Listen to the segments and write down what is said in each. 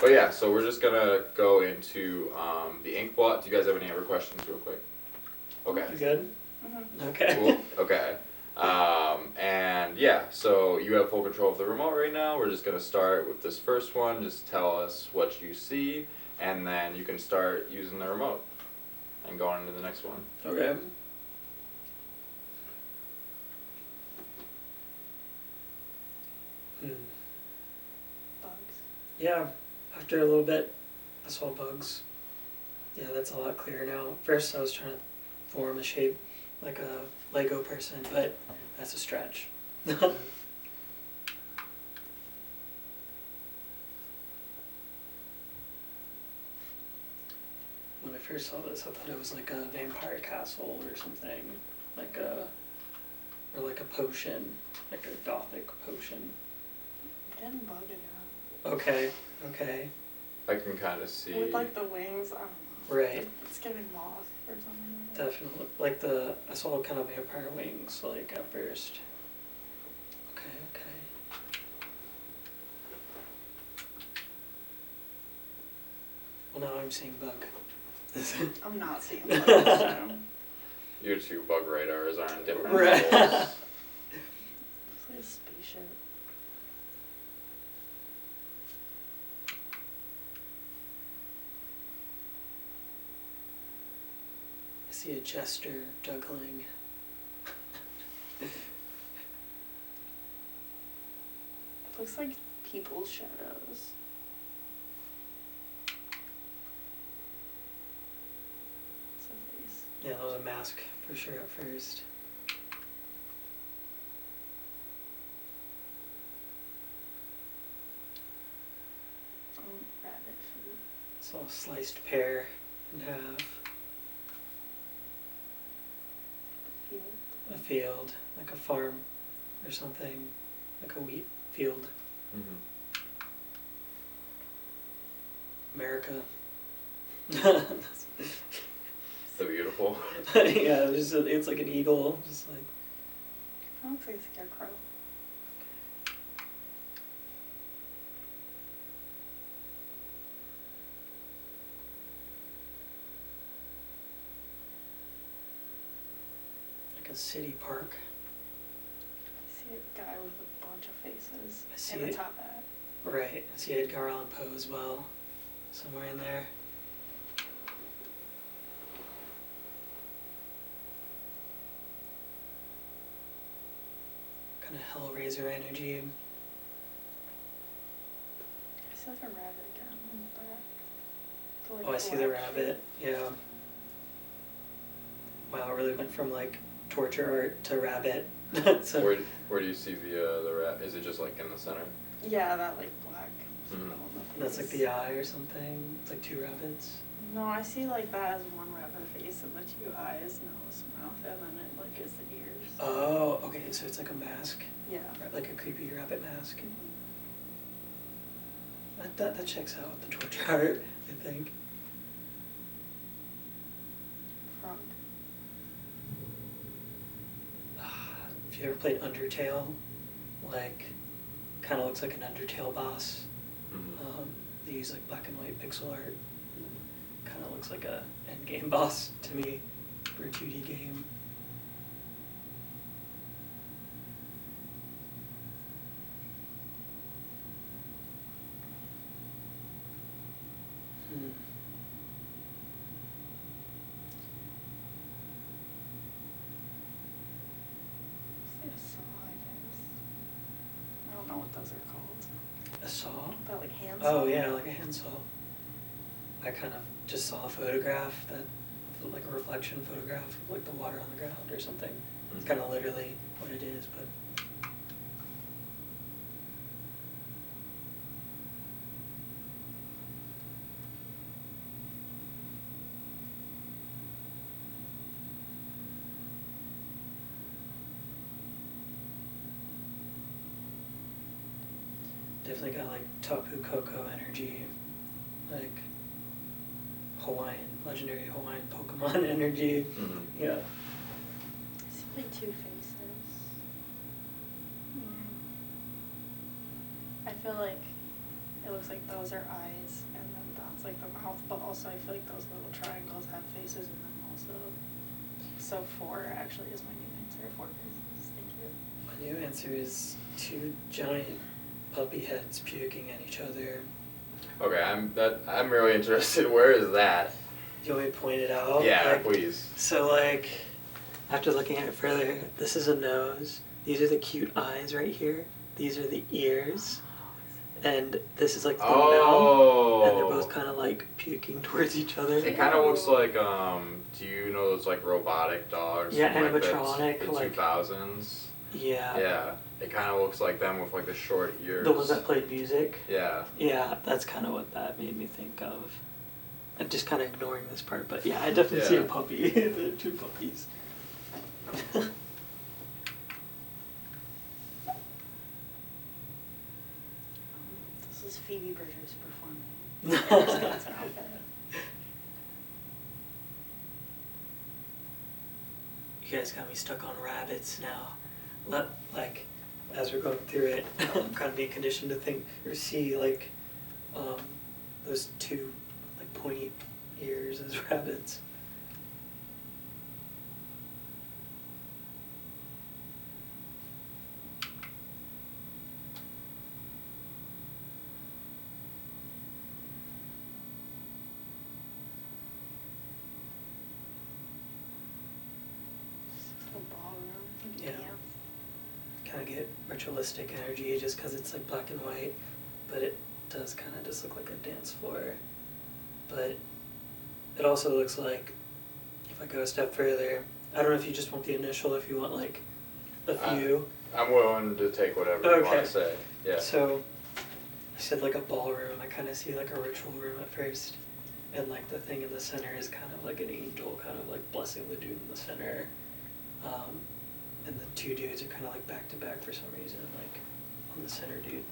But yeah, so we're just gonna go into the ink blot. Do you guys have any other questions real quick? Okay. You good? Mm-hmm. Okay. Cool. Okay. And yeah, so you have full control of the remote right now. We're just gonna start with this first one. Just tell us what you see, and then you can start using the remote and go on to the next one. Okay. Bugs. Yeah, after a little bit, I saw bugs. Yeah, that's a lot clearer now. First, I was trying to form a shape like a Lego person, but that's a stretch. When I first saw this, I thought it was like a vampire castle or something, or like a potion, like a gothic potion. It didn't bug it out. Okay, okay, I can kind of see. With like the wings, I don't know. right. It's giving moth or something. Definitely, like I saw kind of vampire wings, like at first. Okay, okay. Well, now I'm seeing bug. I'm not seeing bugs. So. Your two bug radars are on different Right. levels. It's like a spaceship. I see a jester juggling. It looks like people's shadows. It's a face. Yeah, that was a mask for sure at first. Rabbit feet. Saw a sliced pear in half. Field. A field, like a farm or something, like a wheat field. Mm-hmm. America. So beautiful. Yeah, it's like an eagle, just like. That looks like a scarecrow. Like a city park. I see a guy with a bunch of faces. I see and a it. top hat. Right. I see Edgar Allan Poe as well, somewhere in there. Kind of Hellraiser energy. I see like a rabbit again in the back. The, like, Oh, I see the black rabbit. Yeah. Wow, it really went from like torture art to rabbit. So, Where do you see the rat? Is it just like in the center? shape. Yeah, that like black. Mhm. circle on the that's like face. the eye or something. It's like two rabbits. No, I see like that as one rabbit face and the two eyes, nose, mouth, and then it like is the ears. Oh, okay. So it's like a mask, Yeah. like a creepy rabbit mask. That checks out the torture art, I think. Frog. If you ever played Undertale, like, kind of looks like an Undertale boss. Mm-hmm. They use like black and white pixel art. Kind of looks like a endgame boss to me for a 2D game. Hmm. It's like a saw, I guess. I don't know what those are called. A saw? That like hand saw. Oh yeah, like a handsaw. I kind of just saw a photograph that, like a reflection photograph of like the water on the ground or something. It's kind of literally what it is, but. Definitely got like Tapu Koko energy, like legendary Hawaiian Pokemon energy. Mm-hmm. Yeah. I see like two faces. I feel like it looks like those are eyes, and then that's like the mouth, but also I feel like those little triangles have faces in them also. So 4 actually is my new answer. 4 faces. Thank you. My new answer is 2 giant puppy heads puking at each other. Okay, I'm really interested. Where is that? Do you want me to point it out? Yeah, Like, please. so like, after looking at it further, this is a nose. These are the cute eyes right here. These are the ears. And this is like the mouth. And they're both kind of like puking towards each other. It kind of looks like do you know those like robotic dogs? Yeah, from, like, animatronic, the like 2000s. Yeah. Yeah, it kind of looks like them with like the short ears. The ones that played music. Yeah. Yeah, that's kind of what that made me think of. I'm just kind of ignoring this part, but yeah, I definitely see a puppy. There are 2 puppies. This is Phoebe Bridgers performing. That's an outfit. You guys got me stuck on rabbits now. Like, as we're going through it, I'm kind of being conditioned to think or see like those 2 like pointy ears as rabbits. Yeah. Kind of get ritualistic energy just because it's like black and white, but it does kind of just look like a dance floor. But it also looks like, if I go a step further, I don't know if you just want the initial, if you want like a few. I'm willing to take whatever you want to say. Yeah. So you said like a ballroom. I kind of see like a ritual room at first, and like the thing in the center is kind of like an angel, kind of like blessing the dude in the center. And the 2 dudes are kind of like back to back for some reason, like on the center dude.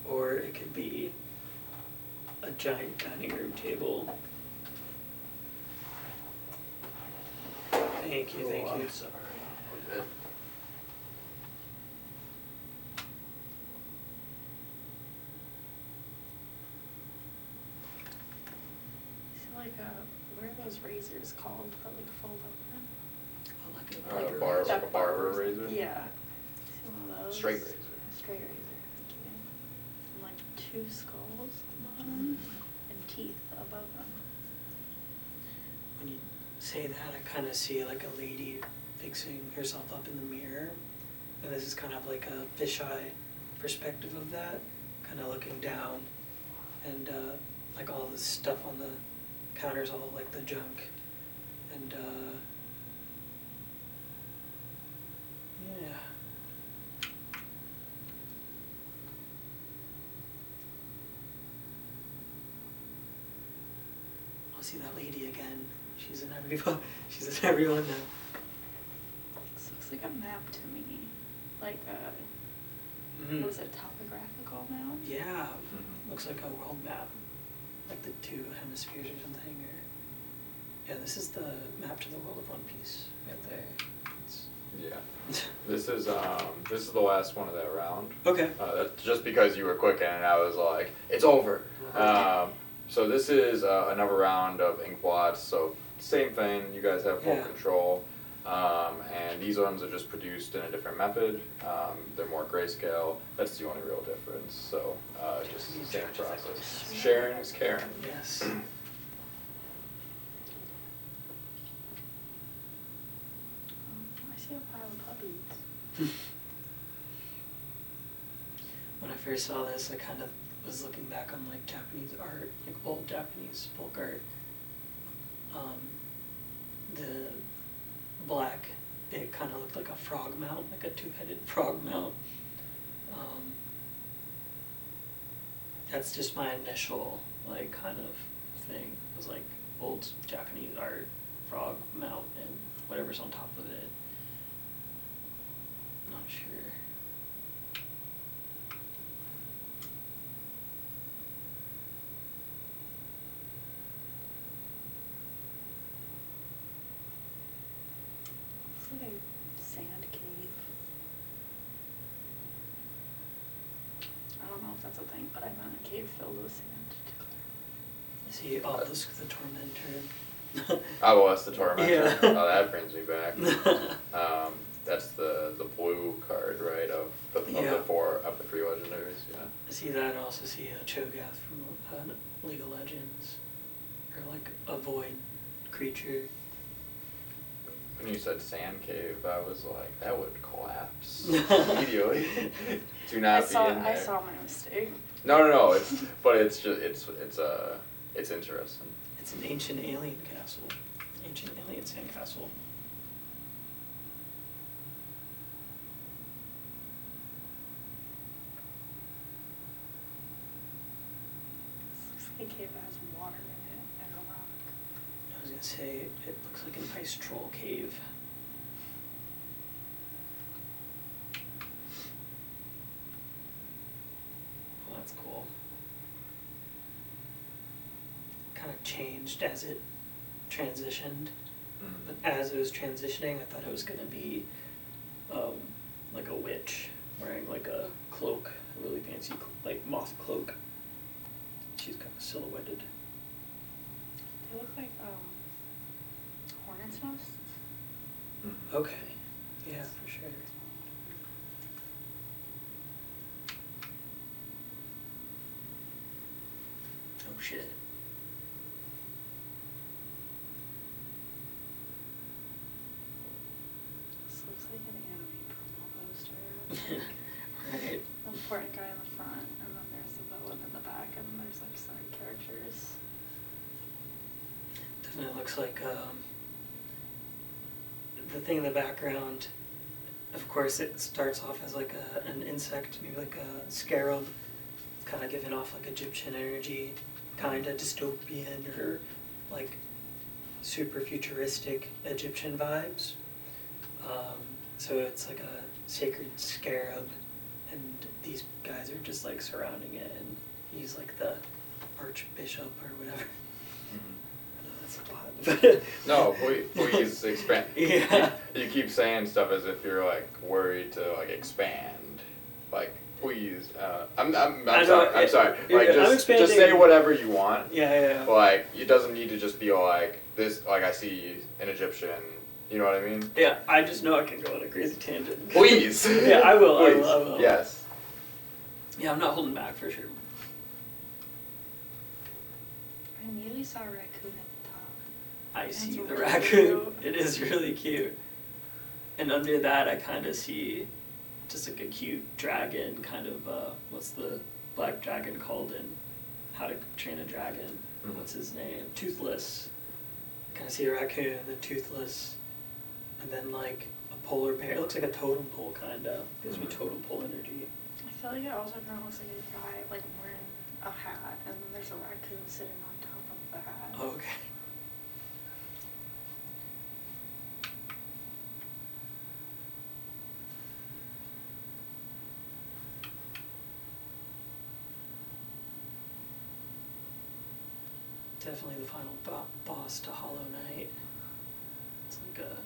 Or it could be a giant dining room table. Thank you, thank you. I'm sorry. We're good. So like what are those razors called that like fold over? Like a Like a barber razor? Yeah. See one of those? Straight razor. Straight razor, thank you. And like 2 skulls at the bottom and teeth above them. When you say that, I kind of see like a lady fixing herself up in the mirror. And this is kind of like a fisheye perspective of that, kind of looking down. And like all the stuff on the counters, all like the junk. And yeah. I'll see that lady again. She's in everyone. She's in everyone now. This looks like a map to me. Like a, what is it, topographical map? Yeah, looks like a world map. Like the 2 hemispheres or something. Or yeah, this is the map to the world of One Piece right there. Yeah. This is the last one of that round. Okay. That's just because you were quick and I was like, it's over. So this is another round of ink blots. So same thing. You guys have full control. And these ones are just produced in a different method. They're more grayscale. That's the only real difference. So just same process. Sharing is caring. Yes. I see a pile of puppies. When I first saw this, I kind of was looking back on like Japanese art, like old Japanese folk art. The black bit kind of looked like a frog mount, like a 2-headed frog mount. That's just my initial like kind of thing. It was like old Japanese art, frog mount, and whatever's on top of it. Not sure. It's like a sand cave. don't know if that's a thing, but I meant a cave filled with sand to clear. See, Obelisk the Tormentor. Oh, well, that's the Tormentor. Yeah. Oh, that brings me back. That's the blue card, right? Of the three legendaries. Yeah. I see that, and I also see a Cho'Gath from League of Legends, or like a void creature. When you said sand cave, I was like, that would collapse immediately. Do not be in there. I saw my mistake. No. It's interesting. It's an ancient alien castle, ancient alien sandcastle. This looks like a cave that has water in it and a rock. I was gonna say it looks like an ice troll cave. Well, that's cool. Kind of changed as it transitioned, but as it was transitioning, I thought it was gonna be like a witch wearing like a cloak, a really fancy like moth cloak. She's kind of silhouetted. They look like hornet's nests. Okay, yeah, for sure. Oh shit. This looks like an anime promo poster. Right. The important guy in the front, and then there's the villain in the back, and then there's like side characters. Definitely looks like the thing in the background. Of course, it starts off as like an insect, maybe like a scarab. It's kind of giving off like Egyptian energy, kind of dystopian or like super futuristic Egyptian vibes. So it's like a sacred scarab, and these guys are just like surrounding it, and he's like the archbishop or whatever. I know that's a lot. No, please expand. Yeah. You keep saying stuff as if you're like worried to like expand. Like, please. I'm sorry. Like, just say whatever you want. Yeah. Like, it doesn't need to just be like this. Like, I see an Egyptian. You know what I mean? Yeah, I just know I can go on a crazy tangent. Please. Yeah, I will. Please. I will. Yes. Yeah, I'm not holding back for sure. I immediately saw a raccoon at the top. I That's see the really raccoon. cute. It is really cute. And under that, I kind of see just like a cute dragon, kind of, what's the black dragon called in How to Train a Dragon? Mhm. What's his name? Toothless. I kind of see a raccoon, then Toothless, and then like a polar bear. It looks like a totem pole, kind of. Gives me Mhm. totem pole energy. I feel like it also kind of looks like a guy like wearing a hat, and then there's a raccoon sitting on top of the hat. Oh, okay. Definitely the final boss to Hollow Knight. It's like a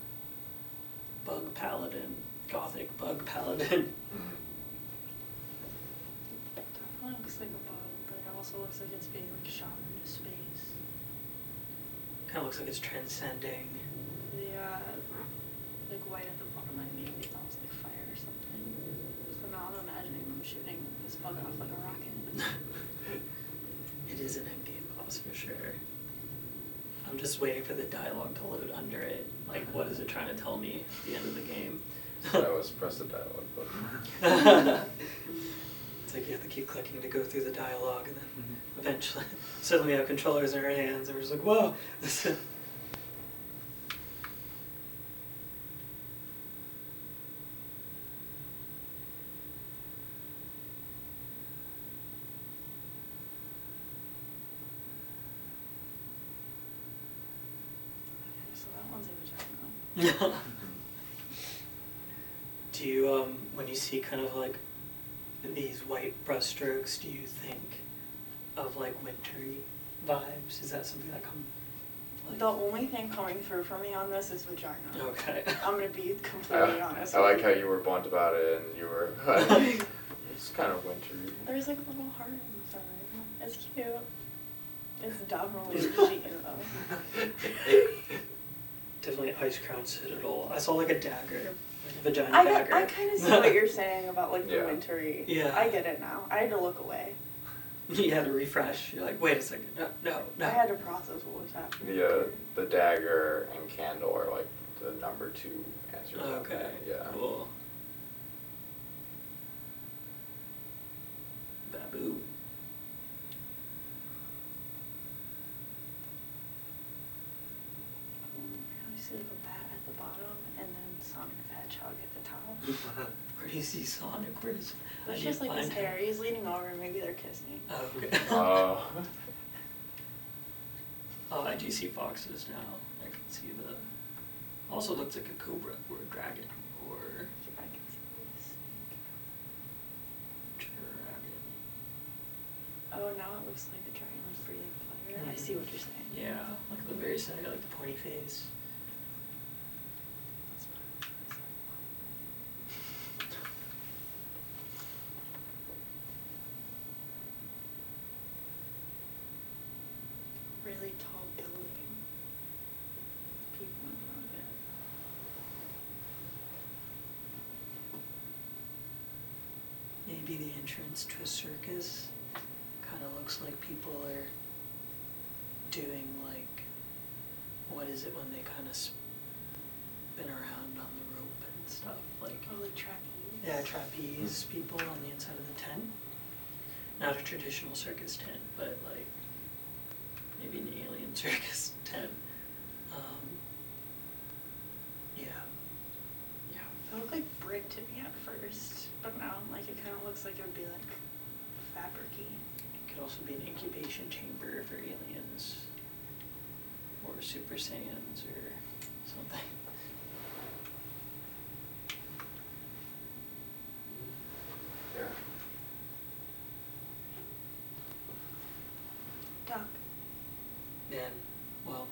bug paladin, gothic bug paladin. Definitely looks like a bug, but it also looks like it's being like shot into space. Kind of looks like it's transcending. The like white at the bottom, I immediately thought was like fire or something. So now I'm imagining them shooting this bug off like a rocket. It is an endgame boss for sure. I'm just waiting for the dialogue to load under it. Like, what is it trying to tell me at the end of the game? So that was press the dialogue button. It's like you have to keep clicking to go through the dialogue, and then eventually, suddenly we have controllers in our hands, and we're just like, whoa! Okay, so that one's a vagina. Do you, when you see kind of like these white brushstrokes, do you think of like wintry vibes? Is that something that comes like? The only thing coming through for me on this is vagina. Okay. I'm gonna be completely honest. I like how you were blunt about it, and you were it's kind of wintry. there's like a little heart inside. It's cute. It's definitely cheating though. Definitely Ice Crown Citadel. I saw like a dagger, like a vagina I dagger. kind of see what you're saying about like the Yeah. wintry. Yeah. I get it now. I had to look away. You had to refresh. You're like, wait a second. No. I had to process what was happening. The dagger and candle are like the number 2 answers. on Okay. that, Yeah. Cool. Babu. I see like a bat at the bottom and then Sonic the Hedgehog at the top. Where do you see Sonic? Where's? I It's need just to like his find him. hair. He's leaning over. Maybe they're kissing. Oh, okay. Oh, I do see foxes now. I can see the. Also looks like a cobra or a dragon or I can see this. dragon. Oh, now it looks like a dragon with breathing fire. I see what you're saying. Yeah, like the very center, like the pointy face. Really tall building. People in front of it. Maybe the entrance to a circus kind of looks like people are doing like, what is it when they kind of spin around on the rope and stuff, like, Oh, like trapeze. yeah, trapeze people on the inside of the tent. Not a traditional circus tent, but like maybe an alien circus tent. Yeah. It looked like brick to me at first, but now like it kind of looks like it would be like fabricy. It could also be an incubation chamber for aliens, or Super Saiyans, or something. Yeah. Duck. Man, well,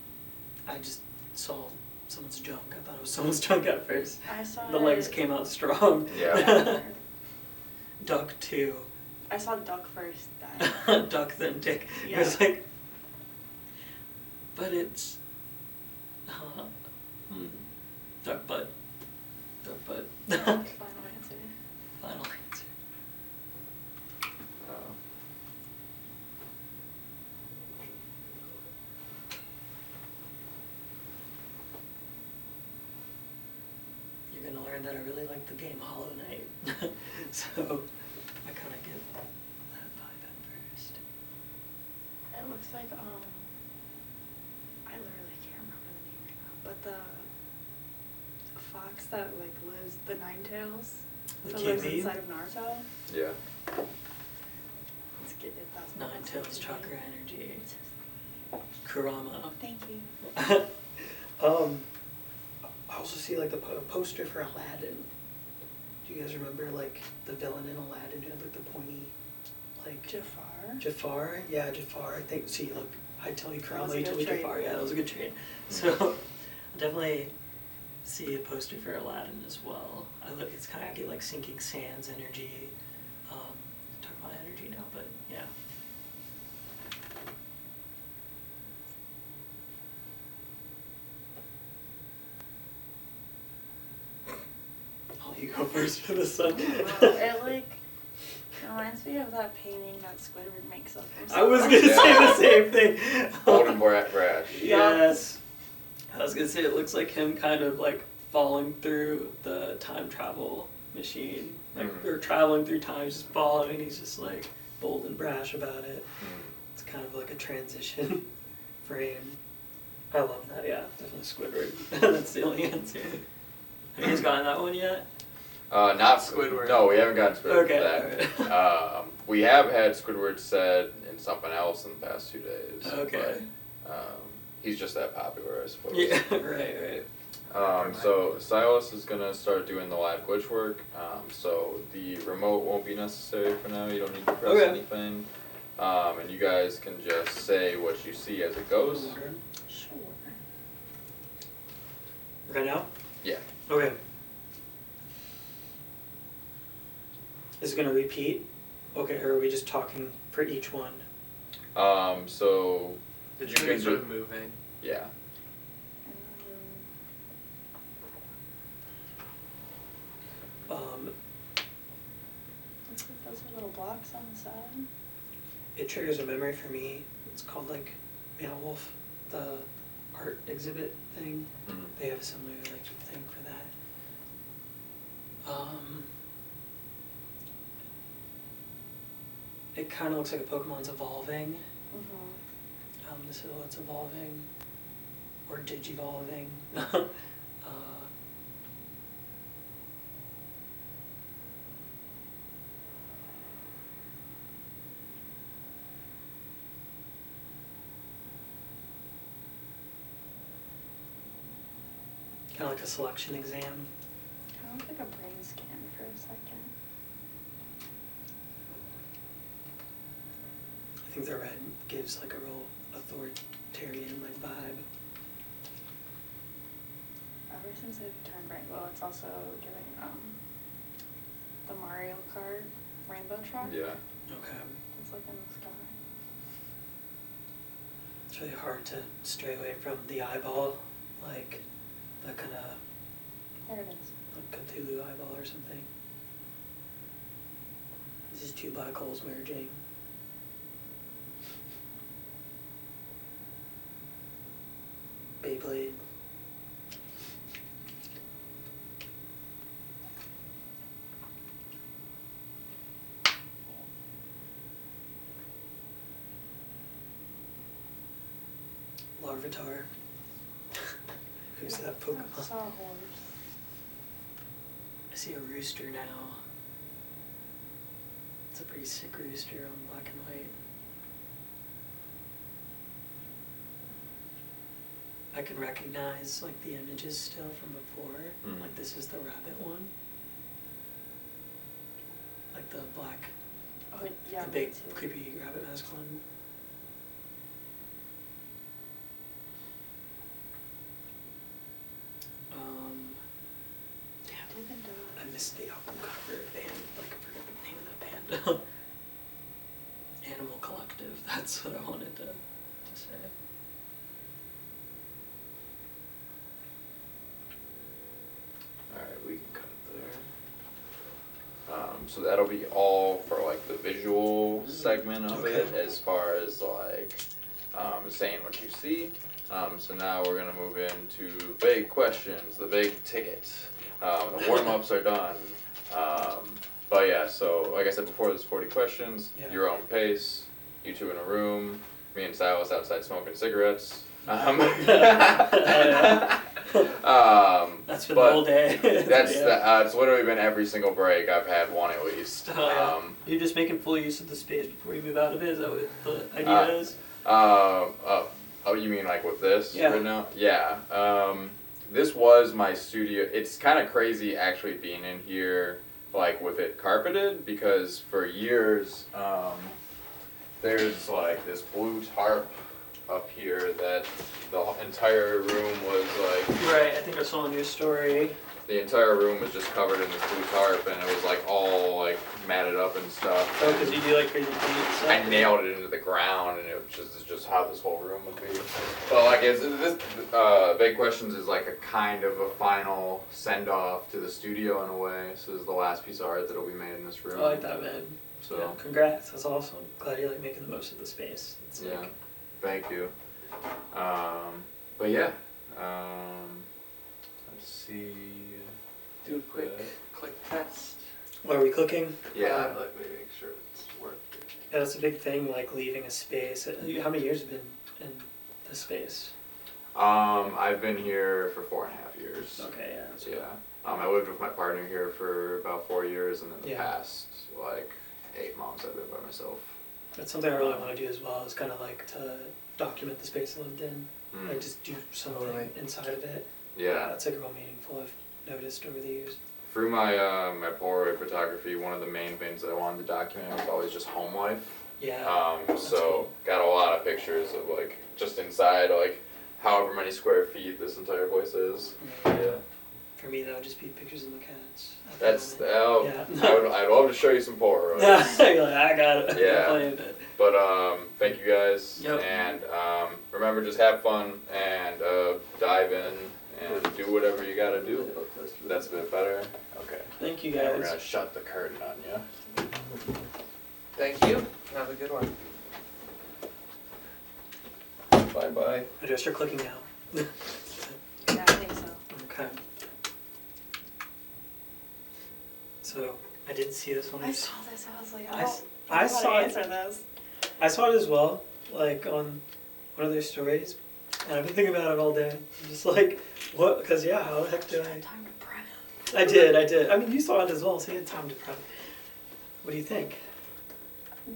I just saw someone's junk. I thought it was someone's junk at first. I saw The legs came out strong. Yeah. Duck 2. I saw duck first. Then. Duck then dick. Yeah. It was like, but it's, duck butt. Duck butt. Final answer. Final answer. You're gonna learn that I really like the game Hollow Knight. So I kind of get that vibe at first. It looks like I literally can't remember the name right now, but the fox that like lives the Ninetales The that lives KB? inside of Naruto. Yeah. Let's get it. That's what it's Ninetales supposed to Chakra be. Energy. What's his Kurama. name? Thank you. I also see like the poster for Aladdin. Do you guys remember like the villain in Aladdin who had like the pointy, like Jafar. Jafar? Yeah, Jafar. I think. See, look, I tell you That Kurama, was a you tell me good trade. Jafar. Yeah, that was a good trade. So I definitely see a poster for Aladdin as well. I look, it's kind of get like Sinking Sands energy. Talk about energy now, but yeah. Oh, you go first for this one. It like reminds me of that painting that Squidward makes of himself. I was gonna say the same thing. Golden Brash. Yes. I was gonna say it looks like him kind of like falling through the time travel machine. Like, or traveling through time, just following, he's just like bold and brash about it. It's kind of like a transition frame. I love that, yeah, definitely Squidward. That's the only answer. Have you guys gotten that one yet? Not Squidward. No, we haven't gotten Squidward Okay, for that. We have had Squidward said in something else in the past 2 days. Okay. But, he's just that popular, I suppose. Yeah, right. So Silas is gonna start doing the live glitch work. So the remote won't be necessary for now. You don't need to press Okay. anything. And you guys can just say what you see as it goes. Sure. Right now? Yeah. Okay. Is it gonna repeat Okay, or are we just talking for each one? So It's You gonna be can sort do- of moving. yeah. Um, Looks like those are little blocks on the side. it triggers a memory for me. It's called like Meow Wolf, the art exhibit thing. Mhm. They have a similar like thing for that. It kind of looks like a Pokemon's evolving. Mm-hmm. The silhouette's evolving, or digivolving. Kind of like a selection exam. Kind of like a brain scan for a second. I think the red gives like a real authoritarian like vibe. Ever since it turned rainbow, it's also giving the Mario Kart rainbow track. Yeah. Okay. It's like in the sky. It's really hard to stray away from the eyeball, like the kind of There it is. like Cthulhu eyeball or something. This is two black holes merging. Beyblade. Larvitar. Who's that I Pokemon? saw a horse. I see a rooster now. It's a pretty sick rooster on black and white. I can recognize like the images still from before. Mhm. Like this is the rabbit one. Like the black, Oh yeah, the me big too. creepy rabbit mask one. Damn, Dippin' I Dots. missed the album cover band, like I forgot the name of the band. Animal Collective, that's what I wanted to say. Alright, we can cut it there. So that'll be all for like the visual segment of it, Okay. as far as like saying what you see. So now we're gonna move into big questions, the big ticket. The warm-ups are done. But yeah, so like I said before, there's 40 questions, Yeah. your own pace, you two in a room, me and Silas outside smoking cigarettes. That's been but the whole day. That's Yeah. it's literally been every single break. I've had one at least. Oh, yeah. You're just making full use of the space before you move out of it. Is that what the idea is? Oh, you mean like with this Yeah. right now? Yeah. This was my studio. It's kind of crazy actually being in here, like with it carpeted, because for years, there's like this blue tarp up here that the entire room was like. Right. I think I saw in your story. The entire room was just covered in this blue tarp, and it was like all like matted up and stuff. Oh, because you do like crazy paint stuff. I nailed it into the ground, and it was just how this whole room would be. But like, this Big Questions is like a kind of a final send off to the studio in a way. So this is the last piece of art that'll be made in this room. I like that, man. So Yeah, congrats. That's awesome. Glad you're like making the most of the space. It's yeah, like, thank you. But yeah, let's see. Do a quick test. what are we cooking? Yeah. Let me make sure it's working. Yeah, that's a big thing. Like leaving a space. How many years have been in the space? I've been here for 4.5 years. Okay. Yeah. So yeah, I lived with my partner here for about 4 years, and then the Yeah. past like 8 months I've been by myself. That's something I really want to do as well. Is kind of like to document the space I lived in. Mm. Like just do something Totally. inside of it. Yeah, That's like real meaningful. I've noticed over the years. through my my Polaroid photography, one of the main things that I wanted to document was always just home life. Yeah. So cool. got a lot of pictures of like just inside like however many square feet this entire place is. Yeah. Yeah. for me that would just be pictures of my cats. at the That's moment. Yeah. I'd love to show you some Polaroids. You're like, I got it. Yeah. Plenty of it. But thank you guys, Yep. and remember, just have fun and dive in and do whatever you gotta do. That's a bit better. Okay. Thank you Now we're guys. gonna shut the curtain on you. Thank you. Have a good one. Bye bye. I do I start clicking now? Yeah, I think so. Okay. So I didn't see this one. I saw this. I was like, I I s- don't I know how saw to it. answer this. I saw it as well, like on one of their stories, and I've been thinking about it all day. I'm just like, what? Because yeah, how the heck do I? Time to prep. I did. I mean, you saw it as well, so you had time to prep. What do you think?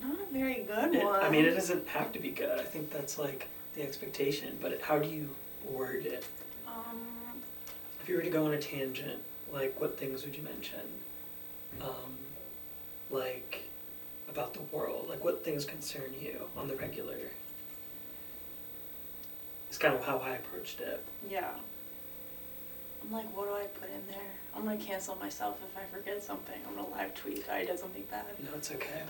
Not a very good It- one. I mean, it doesn't have to be good. I think that's like the expectation, but how do you word it? If you were to go on a tangent, like what things would you mention? Like about the world, like what things concern you on the regular? It's kind of how I approached it. Yeah. I'm like, what do I put in there? I'm gonna cancel myself if I forget something. I'm gonna live tweet that I did something bad. No, it's okay.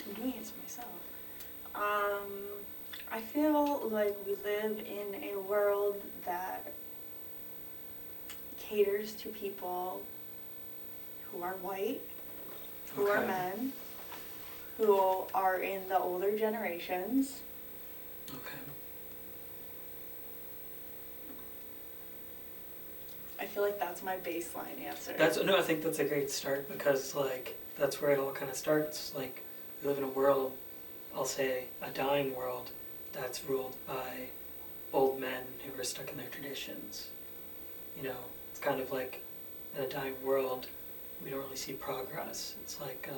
I'm doing it to myself. I feel like we live in a world that caters to people who are white, who are Okay. men, who are in the older generations. Okay. I feel like that's my baseline answer. I think that's a great start because like that's where it all kind of starts. Like we live in a world, I'll say a dying world that's ruled by old men who are stuck in their traditions. You know, it's kind of like in a dying world, we don't really see progress. It's like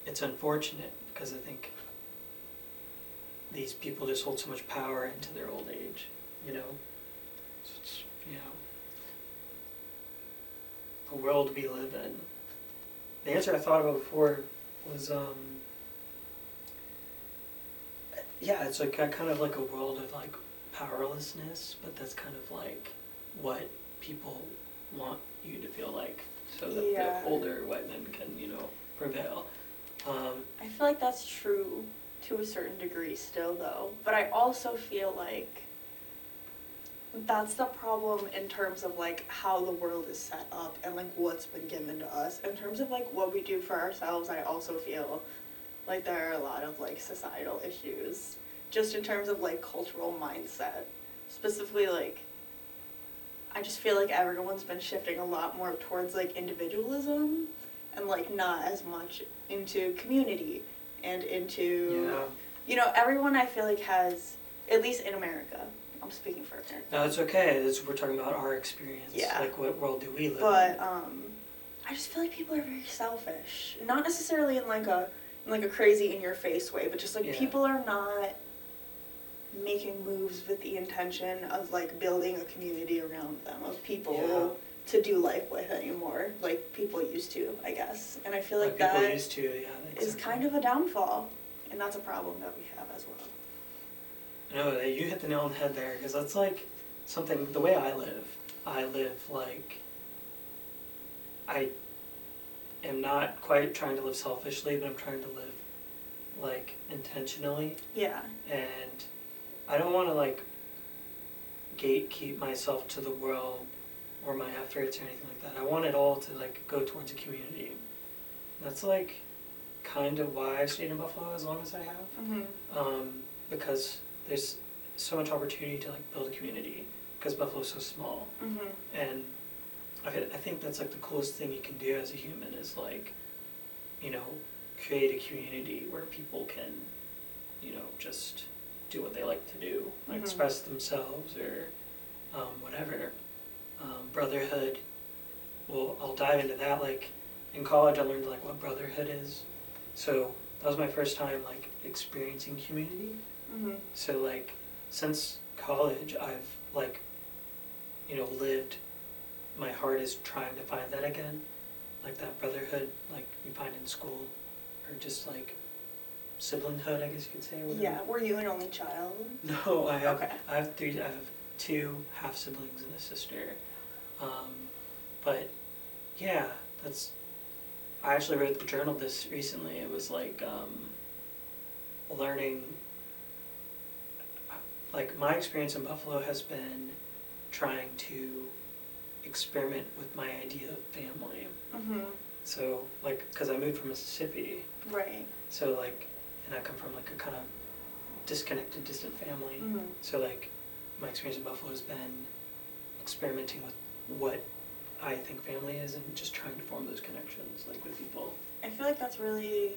it's unfortunate because I think these people just hold so much power into their old age. You know. So it's, you know, the world we live in. The answer I thought about before was, yeah, it's like kind of like a world of like powerlessness, but that's kind of like what people want you to feel like, so that Yeah. the older white men can, you know, prevail. I feel like that's true to a certain degree still though, but I also feel like that's the problem in terms of like how the world is set up and like what's been given to us. In terms of like what we do for ourselves, I also feel like there are a lot of like societal issues just in terms of like cultural mindset. Specifically like I just feel like everyone's been shifting a lot more towards like individualism and like not as much into community and into Yeah. you know, everyone I feel like has, at least in America, I'm speaking for America. No, it's okay. We're talking about our experience. Yeah. Like what world do we live But in? I just feel like people are very selfish. Not necessarily in like a crazy in your face way, but just like Yeah. people are not making moves with the intention of like building a community around them of people to do life with anymore, like people used to, I guess. And I feel like people that used to, yeah. is kind of a downfall, and that's a problem that we have as well. No, you hit the nail on the head there, because that's like something, the way I live like, I am not quite trying to live selfishly, but I'm trying to live like intentionally, Yeah. and I don't want to like gatekeep myself to the world or my efforts or anything like that. I want it all to like go towards a community. That's like kind of why I've stayed in Buffalo as long as I have. Mm-hmm. Because there's so much opportunity to like build a community because Buffalo's so small, Mm-hmm. and I think that's like the coolest thing you can do as a human is like, you know, create a community where people can, you know, just do what they like to do, like Mhm. express themselves or whatever. Brotherhood. Well, I'll dive into that. Like in college, I learned like what brotherhood is. So that was my first time like experiencing community. Mm-hmm. So like since college, I've like, you know, lived. My heart is trying to find that again, like that brotherhood, like you find in school, or just like siblinghood, I guess you could say. Whatever. Yeah. Were you an only child? No, I have. Okay. I have three. I have 2 half siblings and a sister. But yeah, I actually wrote the journal this recently. It was like learning, like my experience in Buffalo has been trying to experiment with my idea of family. Mm-hmm. So like, because I moved from Mississippi, Right. so like, and I come from like a kind of disconnected, distant family. Mm-hmm. So like, my experience in Buffalo has been experimenting with what I think family is and just trying to form those connections like with people. I feel like that's really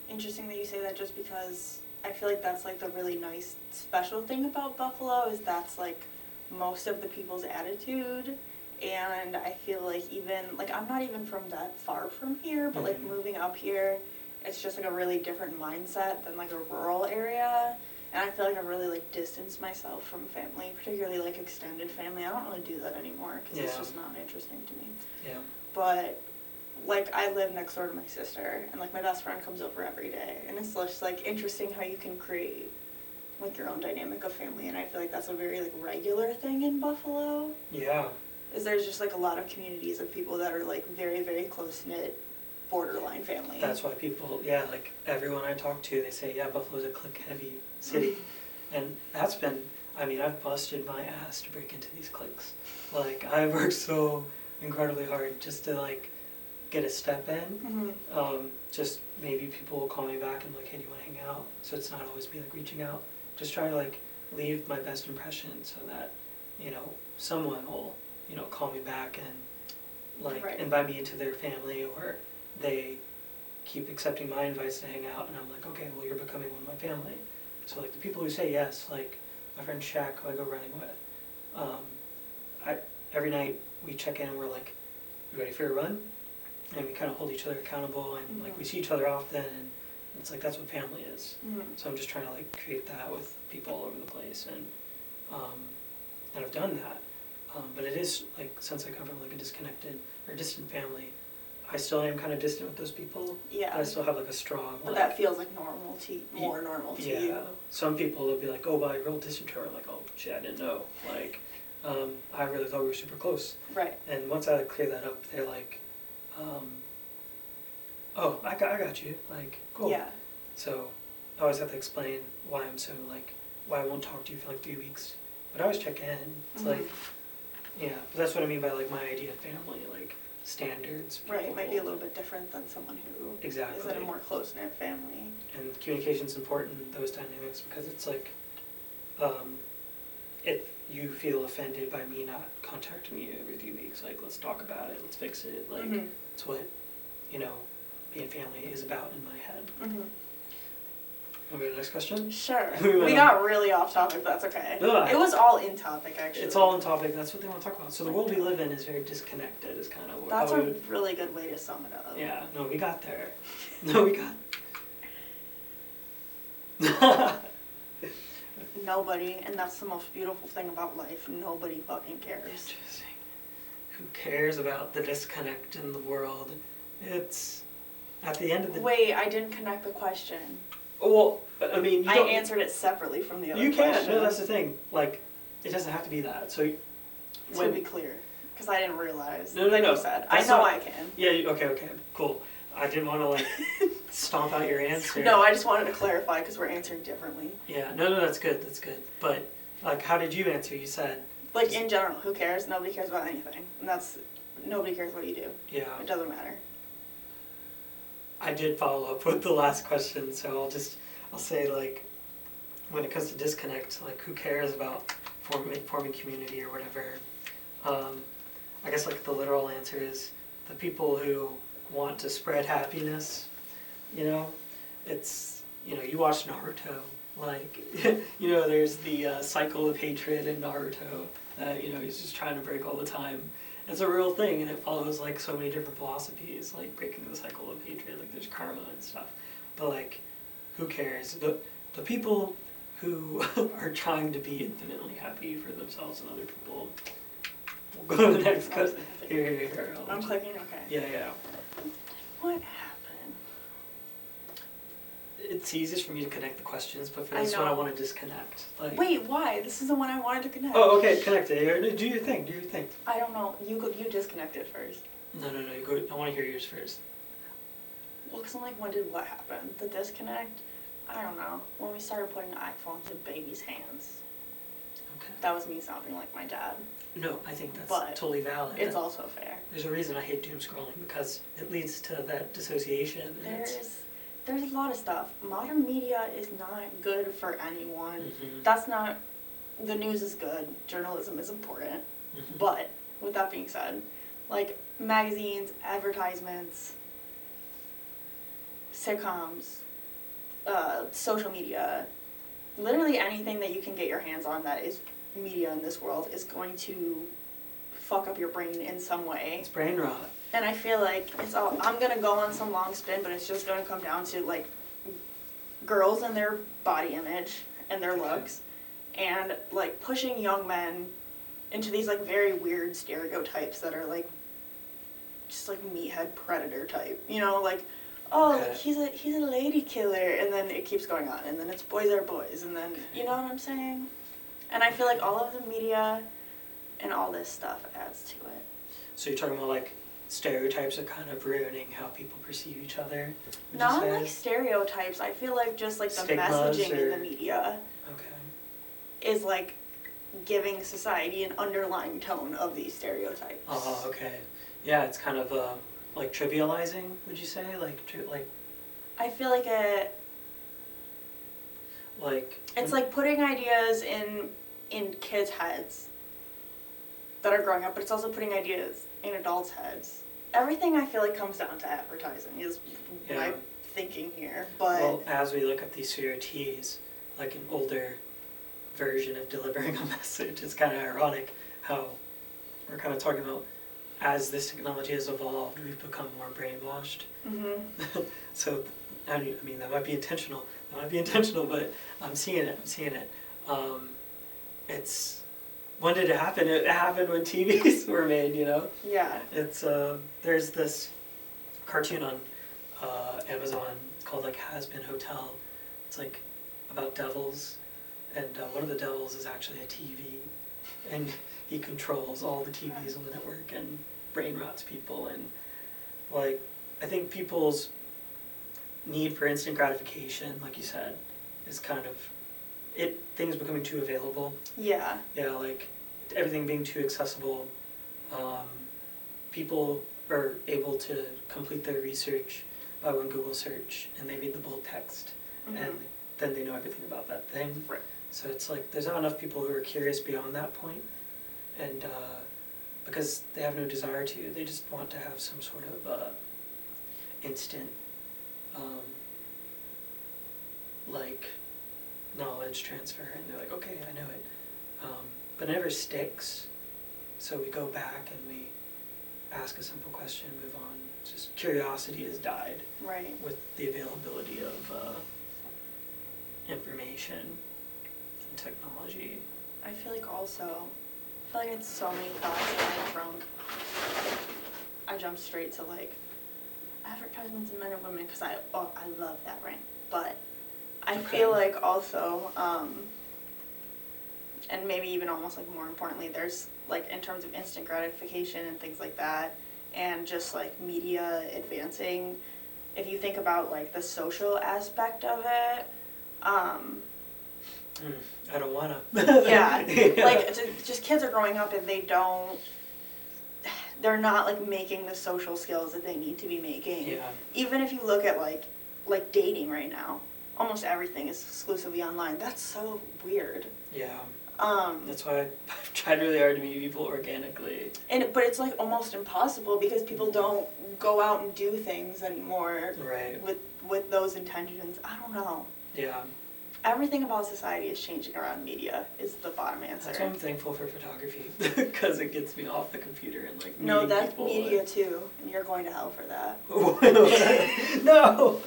interesting that you say that, just because I feel like that's like the really nice special thing about Buffalo is that's like most of the people's attitude. And I feel like even, like I'm not even from that far from here, but like moving up here, it's just like a really different mindset than like a rural area. And I feel like I really like distanced myself from family, particularly like extended family. I don't really do that anymore because it's just not interesting to me. Yeah. But like I live next door to my sister, and like my best friend comes over every day, and it's just like interesting how you can create like your own dynamic of family. And I feel like that's a very like regular thing in Buffalo. Yeah. Is there's just like a lot of communities of people that are like very, very close knit, borderline family. That's why people, yeah, like everyone I talk to, they say, yeah, Buffalo's a clique heavy city. And that's been, I mean, I've busted my ass to break into these cliques. Like, I've worked so incredibly hard just to like get a step in. Just maybe people will call me back and like, hey, do you want to hang out? So it's not always me like reaching out. Just trying to like leave my best impression so that, you know, someone will, you know, call me back and like invite me into their family, or they keep accepting my invites to hang out, and I'm like, okay, well, you're becoming one of my family. So like the people who say yes, like my friend Shaq, who I go running with, every night we check in, we're like, you ready for a run? And we kind of hold each other accountable, and like we see each other often, and it's like that's what family is. So I'm just trying to like create that with people all over the place, and I've done that. But it is like, since I come from like a disconnected or distant family, I still am kind of distant with those people. Yeah. But I still have like a strong. But that feels like normal to more normal to you. Yeah. Some people will be like, oh, wow, you're real distant to her. I'm like, oh, shit, I didn't know. Like, I really thought we were super close. Right. And once I clear that up, they're like, oh, I got you. Like, cool. Yeah. So I always have to explain why I'm so like, why I won't talk to you for like 3 weeks. But I always check in. It's like, yeah, but that's what I mean by like my idea of family, like standards. Right, it might be a little bit different than someone who is in a more close-knit family. And communication's important in those dynamics, because it's like, if you feel offended by me not contacting you every 3 weeks, like let's talk about it, let's fix it. Like it's what, you know, being family is about in my head. Want to go to the next question? Sure. We got really off topic, but that's okay. No, it was all in topic, actually. It's all in topic. That's what they want to talk about. So the world we live in is very disconnected, is kind of what that's a really good way to sum it up. Yeah. No, we got there. No, we got Nobody, and that's the most beautiful thing about life. Nobody fucking cares. Interesting. Who cares about the disconnect in the world? It's at the end of the... Wait, I didn't connect the question. Well, I mean, I answered it separately from the other question. You can. No, that's the thing. Like, it doesn't have to be that. So, to be clear, because I didn't realize. No. You said. I know I can. Yeah. Okay. Cool. I didn't want to like stomp out your answer. No, I just wanted to clarify because we're answering differently. Yeah. No. That's good. That's good. But like, how did you answer? You said. Like in general, who cares? Nobody cares about anything, and that's nobody cares what you do. Yeah. It doesn't matter. I did follow up with the last question, so I'll say like, when it comes to disconnect, like who cares about forming community or whatever. I guess like the literal answer is the people who want to spread happiness. You know, it's, you know, you watch Naruto, like, you know, there's the cycle of hatred in Naruto that, you know, he's just trying to break all the time. It's a real thing, and it follows like so many different philosophies, like breaking the cycle of hatred, like there's karma and stuff. But like, who cares? The people who are trying to be infinitely happy for themselves and other people. We'll go to the next question. Here. I'm clicking, okay. Yeah. What happened? it's easiest for me to connect the questions, but for I this one I know. want to disconnect. Like, Wait, why? This is the one I wanted to connect. oh, okay, connect it. Do your thing. Do your thing. I don't know. You disconnect it first. No. You go. I want to hear yours first. Well, because I'm like, when did what happen? The disconnect? I don't know. When we started putting iPhones in babies' hands. Okay. That was me sounding like my dad. No, I think that's But totally valid. It's also fair. There's a reason I hate doom scrolling because it leads to that dissociation. And There's a lot of stuff. Modern media is not good for anyone. Mhm. That's not. The news is good. Journalism is important. Mhm. But with that being said, like magazines, advertisements, sitcoms, social media, literally anything that you can get your hands on that is media in this world is going to fuck up your brain in some way. It's brain rot. And I feel like it's all, I'm gonna go on some long spin, but it's just gonna come down to like girls and their body image and their looks, and like pushing young men into these like very weird stereotypes that are like just like meathead predator type, you know, like oh Okay. like he's a lady killer, and then it keeps going on, and then it's boys are boys, and then you know what I'm saying? And I feel like all of the media and all this stuff adds to it. So you're talking about like stereotypes are kind of ruining how people perceive each other. Would Not you say? like stereotypes. I feel like just like the Stigmas messaging in or- the media Okay. is like giving society an underlying tone of these stereotypes. Oh, okay. Yeah, it's kind of like trivializing. Would you say like I feel like it's like putting ideas in kids' heads that are growing up, but it's also putting ideas in adults' heads. Everything I feel like comes down to advertising is Yeah. my thinking here, but well, as we look at these CRTs, like an older version of delivering a message, it's kind of ironic how we're kind of talking about as this technology has evolved, we've become more brainwashed. mhm. So, I mean, that might be intentional. But I'm seeing it. It's when did it happen? It happened when TVs were made. You know. Yeah. It's there's this cartoon on Amazon called like Has Been Hotel. It's like about devils, and one of the devils is actually a TV, and he controls all the TVs on the network and brain rots people. And like I think people's need for instant gratification, like you said, is kind of things becoming too available. Yeah. Yeah, like everything being too accessible. People are able to complete their research by one Google search, and they read the bold text, and then they know everything about that thing. Right. So it's like there's not enough people who are curious beyond that point, and because they have no desire to, they just want to have some sort of instant, like knowledge transfer, and they're like, okay, I know it, but it never sticks. So we go back and we ask a simple question, move on. Just curiosity has died Right. with the availability of information and technology. I feel like it's so many thoughts coming from. I jumped straight to like advertisements of men and women because I love that rant, but I Okay. feel like also and maybe even almost like more importantly, there's like in terms of instant gratification and things like that, and just like media advancing. If you think about like the social aspect of it, I don't wanna. yeah, like just kids are growing up and they're not like making the social skills that they need to be making. Yeah. Even if you look at like dating right now, almost everything is exclusively online. That's so weird. Yeah. That's why I've tried really hard to meet people organically. But it's like almost impossible because people don't go out and do things anymore Right. with those intentions. I don't know. Yeah. Everything about society is changing around media is the bottom answer. That's why I'm thankful for photography because it gets me off the computer and like No, meeting that's people. media too, and you're going to hell for that. No.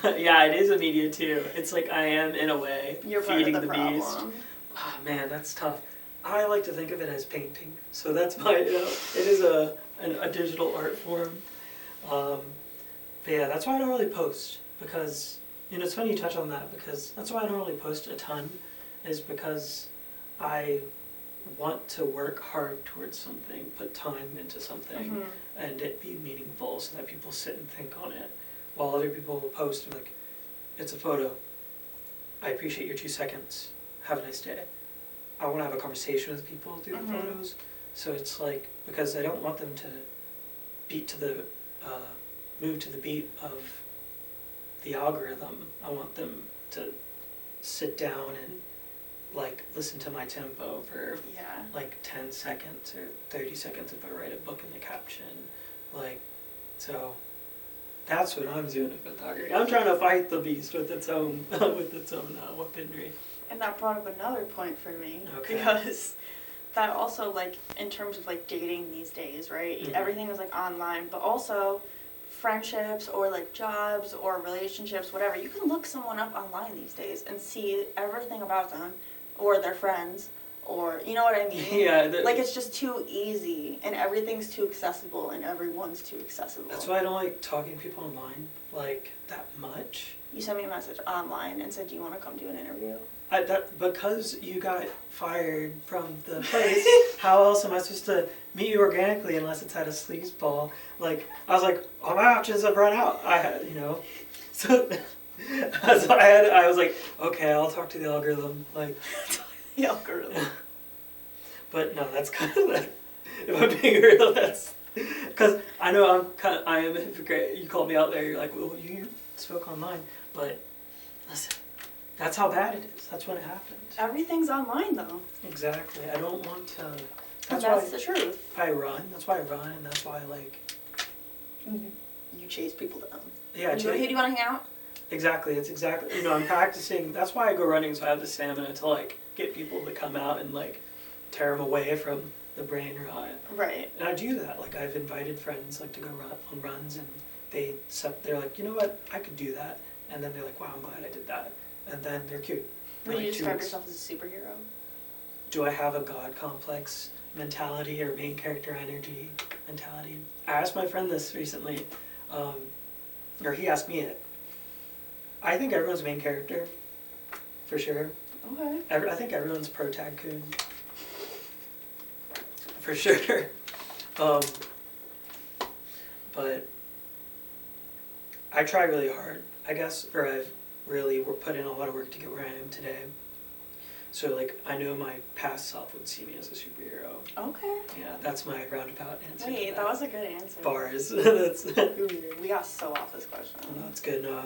Yeah, it is a media too. It's like I am in a way You're part feeding of the the beast. problem. Ah, man, that's tough. I like to think of it as painting, so that's my. It is a digital art form. But yeah, that's why I don't really post because You know, it's funny you touch on that because that's why I don't really post a ton, is because I want to work hard towards something, put time into something, Mhm. and it be meaningful so that people sit and think on it. While other people will post and like, it's a photo. I appreciate your 2 seconds. Have a nice day. I want to have a conversation with people through the Mhm. photos. So it's like, because I don't want them to beat to the, move to the beat of the algorithm. I want them to sit down and like listen to my tempo for Yeah. like 10 seconds or 30 seconds if I write a book in the caption. Like, so that's what I'm doing in photography. I'm trying to fight the beast with its own weaponry. And that brought up another point for me. Okay. Because that also, like, in terms of, like, dating these days, right? Mhm. Everything is, like, online, but also friendships or, like, jobs or relationships, whatever. You can look someone up online these days and see everything about them or their friends or, you know what I mean? Yeah, Like, it's just too easy and everything's too accessible and everyone's too accessible. that's why I don't like talking to people online like that much. You sent me a message online and said, do you want to come do an interview? Because you got fired from the place, how else am I supposed to meet you organically unless it's at a sleazeball? Like, I was like, all my options have run out. I had, you know, so, I was like, okay, I'll talk to the algorithm. Like, The algorithm. but no, that's kind of like, if I'm being real, that's because I know I am a hypocrite. You called me out there. You're like, well, you spoke online, but listen. That's how bad it is. That's when it happens. Everything's online, though. Exactly. I don't want to. And That's that's why the truth. I run. That's why I run, and that's why I like. You chase people down. Yeah. You go, hey, do you want to hang out? Exactly. It's exactly. You know, I'm practicing. That's why I go running, so I have the stamina to like get people to come out and like tear them away from the brain rot. Right. And I do that. Like I've invited friends like to go run on runs, and they're like, you know what, I could do that, and then they're like, wow, I'm glad I did that. And then they're cute. Would Like you 2 describe weeks. yourself as a superhero? Do I have a God complex mentality or main character energy mentality? I asked my friend this recently, or he asked me it. I think everyone's main character, for sure. Okay. I think everyone's pro-tycoon, for sure. But I try really hard, I guess, or I've really put in a lot of work to get where I am today. So like, I know my past self would see me as a superhero. Okay. Yeah, that's my roundabout answer. to Wait, that was a good answer. bars. That's Ooh, we got so off this question. no, that's good. No,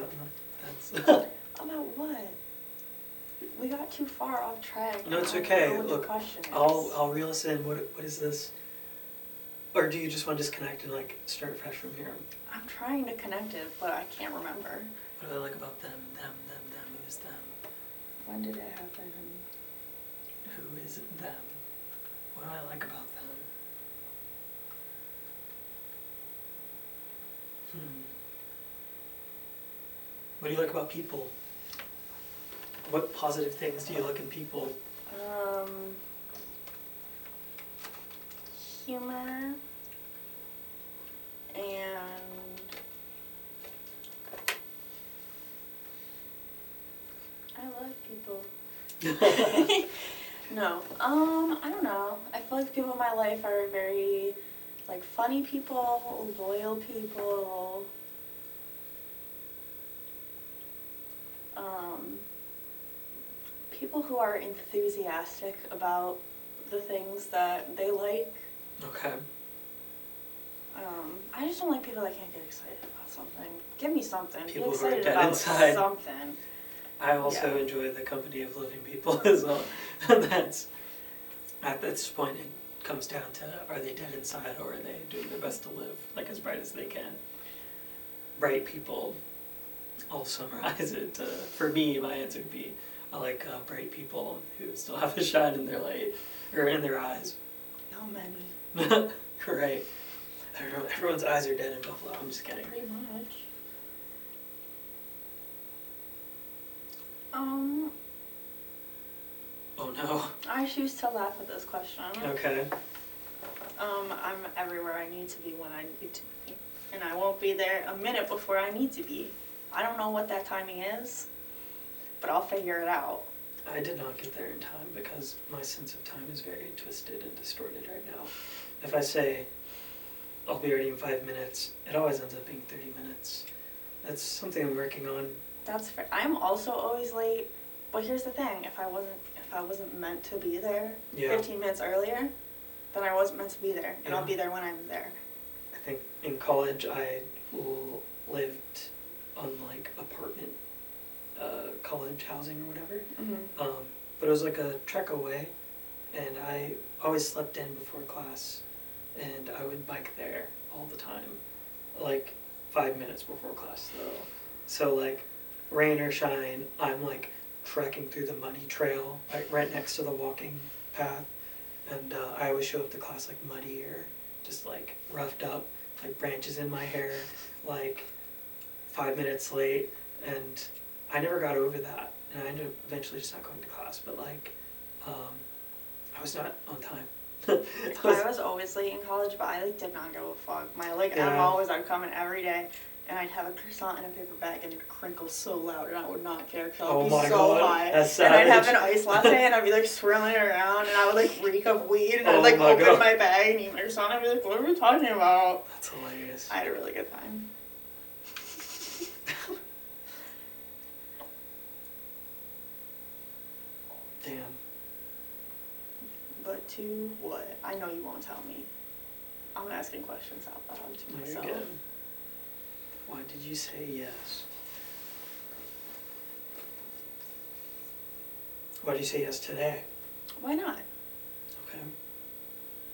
that's About what? We got too far off track. No, it's I don't okay. know what the Look, question is. I'll reel us in. What is this? Or do you just want to disconnect and like start fresh from here? I'm trying to connect it, but I can't remember. What do I like about them? Who is them? When did it happen? Who is them? What do I like about them? What do you like about people? What positive things do you look in people? Humor and I love people. No, I don't know. I feel like the people in my life are very, like, funny people, loyal people. People who are enthusiastic about the things that they like. Okay. I just don't like people that can't get excited about something. Give me something. People Be who are excited dead about inside. something. I also Yeah. enjoy the company of living people as well. That's at this point it comes down to, are they dead inside or are they doing their best to live like as bright as they can? Bright people, I'll summarize it. For me, my answer would be I like bright people who still have a shine in their light or in their eyes. Not many. Right. Everyone's eyes are dead in Buffalo. I'm just kidding. Pretty much. Oh no. I choose to laugh at this question. Okay. I'm everywhere I need to be when I need to be. And I won't be there a minute before I need to be. I don't know what that timing is, but I'll figure it out. I did not get there in time because my sense of time is very twisted and distorted right now. If I say I'll be ready in 5 minutes, it always ends up being 30 minutes. That's something I'm working on. That's fair. I'm also always late, but here's the thing: if I wasn't meant to be there Yeah. 15 minutes earlier, then I wasn't meant to be there, and I'll Yeah. be there when I'm there. I think in college I lived on like apartment, college housing or whatever. Mm-hmm. But it was like a trek away, and I always slept in before class, and I would bike there all the time, like 5 minutes before class though. So like, rain or shine, I'm like trekking through the muddy trail right next to the walking path, and I always show up to class like muddy or just like roughed up, like branches in my hair, like 5 minutes late, and I never got over that, and I ended up eventually just not going to class, but like, I was not on time. I was always late in college, but I like did not give a fuck. My like Yeah. MO was I'd come in every day, and I'd have a croissant in a paper bag, and it'd crinkle so loud, and I would not care because I would Oh be my so God, high. that's And I'd have an savage. iced latte, and I'd be like swirling it around, and I would like reek of weed, and Oh I'd like my open God. my bag and eat my croissant, and I'd be like, "What are we talking about?" That's hilarious. I had a really good time. Damn. But to what? I know you won't tell me. I'm asking questions out loud to No, you're myself. good. Why did you say yes? Why did you say yes today? Why not? Okay.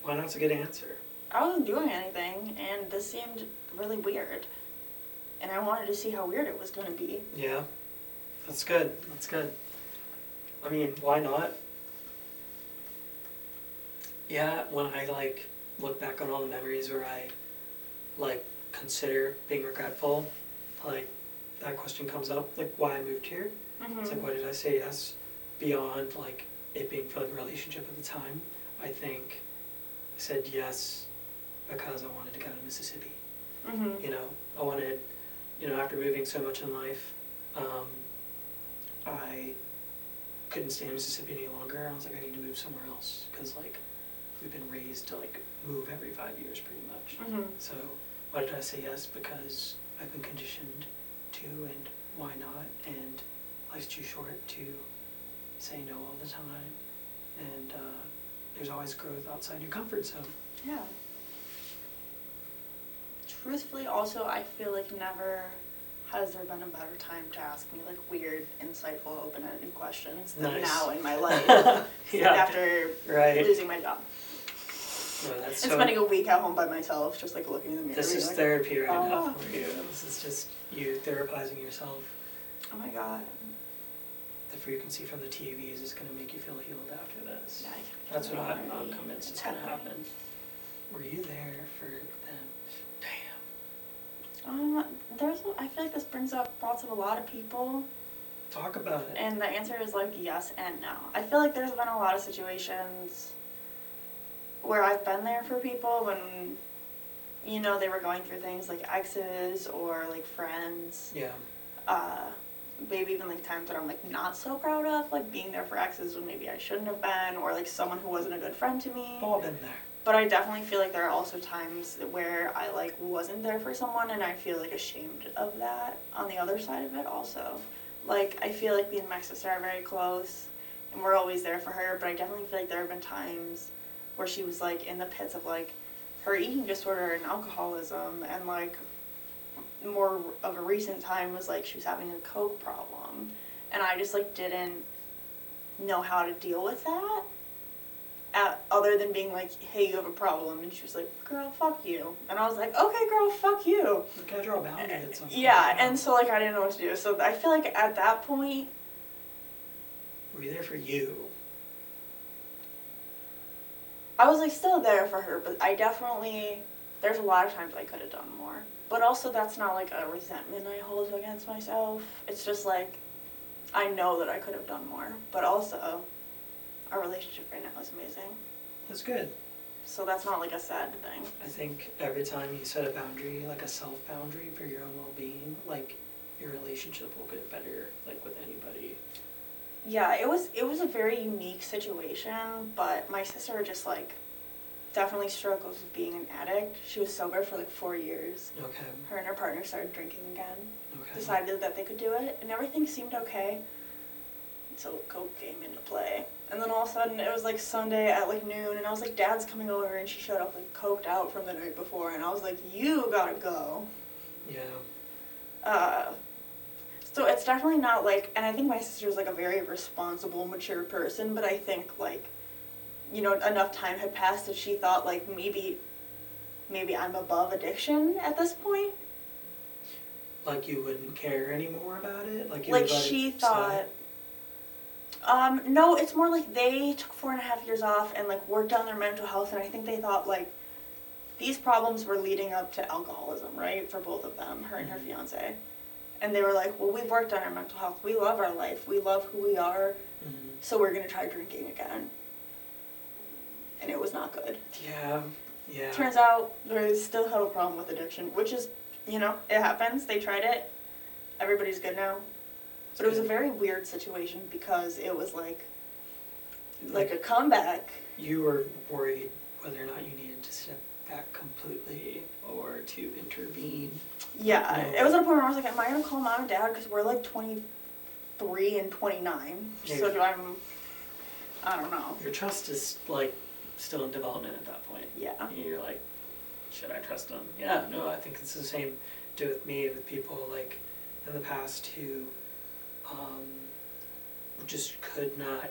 Why not's a good answer. I wasn't doing anything, and this seemed really weird. And I wanted to see how weird it was going to be. Yeah. That's good. That's good. I mean, why not? Yeah, when I like look back on all the memories where I like consider being regretful, like that question comes up, like why I moved here. Mm-hmm. It's like, why did I say yes? Beyond like it being for like a relationship at the time, I think I said yes because I wanted to get out of Mississippi. Mm-hmm. You know, I wanted, you know, after moving so much in life, I couldn't stay in Mississippi any longer. I was like, I need to move somewhere else because like we've been raised to like move every 5 years pretty much. Mm-hmm. So why did I say yes? Because I've been conditioned to, and why not? And life's too short to say no all the time. And there's always growth outside your comfort zone. Yeah. Truthfully, also, I feel like never has there been a better time to ask me like weird, insightful, open-ended questions than Nice. now in my life Yeah, after right. losing my job. No, that's And so. spending a week at home by myself, just like looking in the mirror. This being is like, therapy right now "Oh." for you. This is just you therapizing yourself. Oh my god. The frequency from the TVs is going to make you feel healed after this. Yeah, I can feel That's it what I'm already. convinced is It's going to happening. happen. Were you there for them? Damn. I feel like this brings up thoughts of a lot of people, Talk about it. and the answer is like yes and no. I feel like there's been a lot of situations where I've been there for people when, you know, they were going through things like exes or like friends. Yeah. Maybe even like times that I'm like not so proud of, like being there for exes when maybe I shouldn't have been, or like someone who wasn't a good friend to me. We've all been there. But I definitely feel like there are also times where I like wasn't there for someone and I feel like ashamed of that on the other side of it also. Like I feel like me and my sister are very close and we're always there for her, but I definitely feel like there have been times where she was like in the pits of like her eating disorder and alcoholism, and like more of a recent time was like she was having a coke problem, and I just like didn't know how to deal with that. Other than being like, hey, you have a problem. And she was like, girl, fuck you. And I was like, okay, girl, fuck you. You gotta draw a boundary at some point. Yeah, and so like I didn't know what to do. So I feel like at that point, Were you there for you? I was like still there for her, but I definitely, there's a lot of times I could have done more. But also that's not like a resentment I hold against myself. It's just like, I know that I could have done more. But also, our relationship right now is amazing. That's good. So that's not like a sad thing. I think every time you set a boundary, like a self-boundary for your own well-being, like your relationship will get better, like with anybody. Yeah, it was a very unique situation, but my sister just like definitely struggles with being an addict. She was sober for like 4 years. Okay. Her and her partner started drinking again. Okay. Decided that they could do it, and everything seemed okay until coke came into play. And then all of a sudden, it was like Sunday at like noon, and I was like, Dad's coming over, and she showed up like coked out from the night before, and I was like, you gotta go. Yeah. So it's definitely not like, and I think my sister's like a very responsible, mature person, but I think like, you know, enough time had passed that she thought like maybe I'm above addiction at this point. Like you wouldn't care anymore about it? Like you Like would let she it thought, no, it's more like they took 4.5 years off and like worked on their mental health, and I think they thought like these problems were leading up to alcoholism, right, for both of them, her and her fiance. And they were like, well, we've worked on our mental health. We love our life. We love who we are. Mm-hmm. So we're going to try drinking again. And it was not good. Yeah. Yeah. Turns out they still have a problem with addiction, which is, you know, it happens. They tried it. Everybody's good now. But it was a very weird situation because it was like a comeback. You were worried whether or not you needed to step back completely or to intervene. Yeah, No. it was at a point where I was like, am I going to call mom and dad? Because we're like 23 and 29. Yeah. So I don't know. Your trust is like still in development at that point. Yeah. You're like, should I trust them? Yeah, no, I think it's the same do with me, with people like in the past who just could not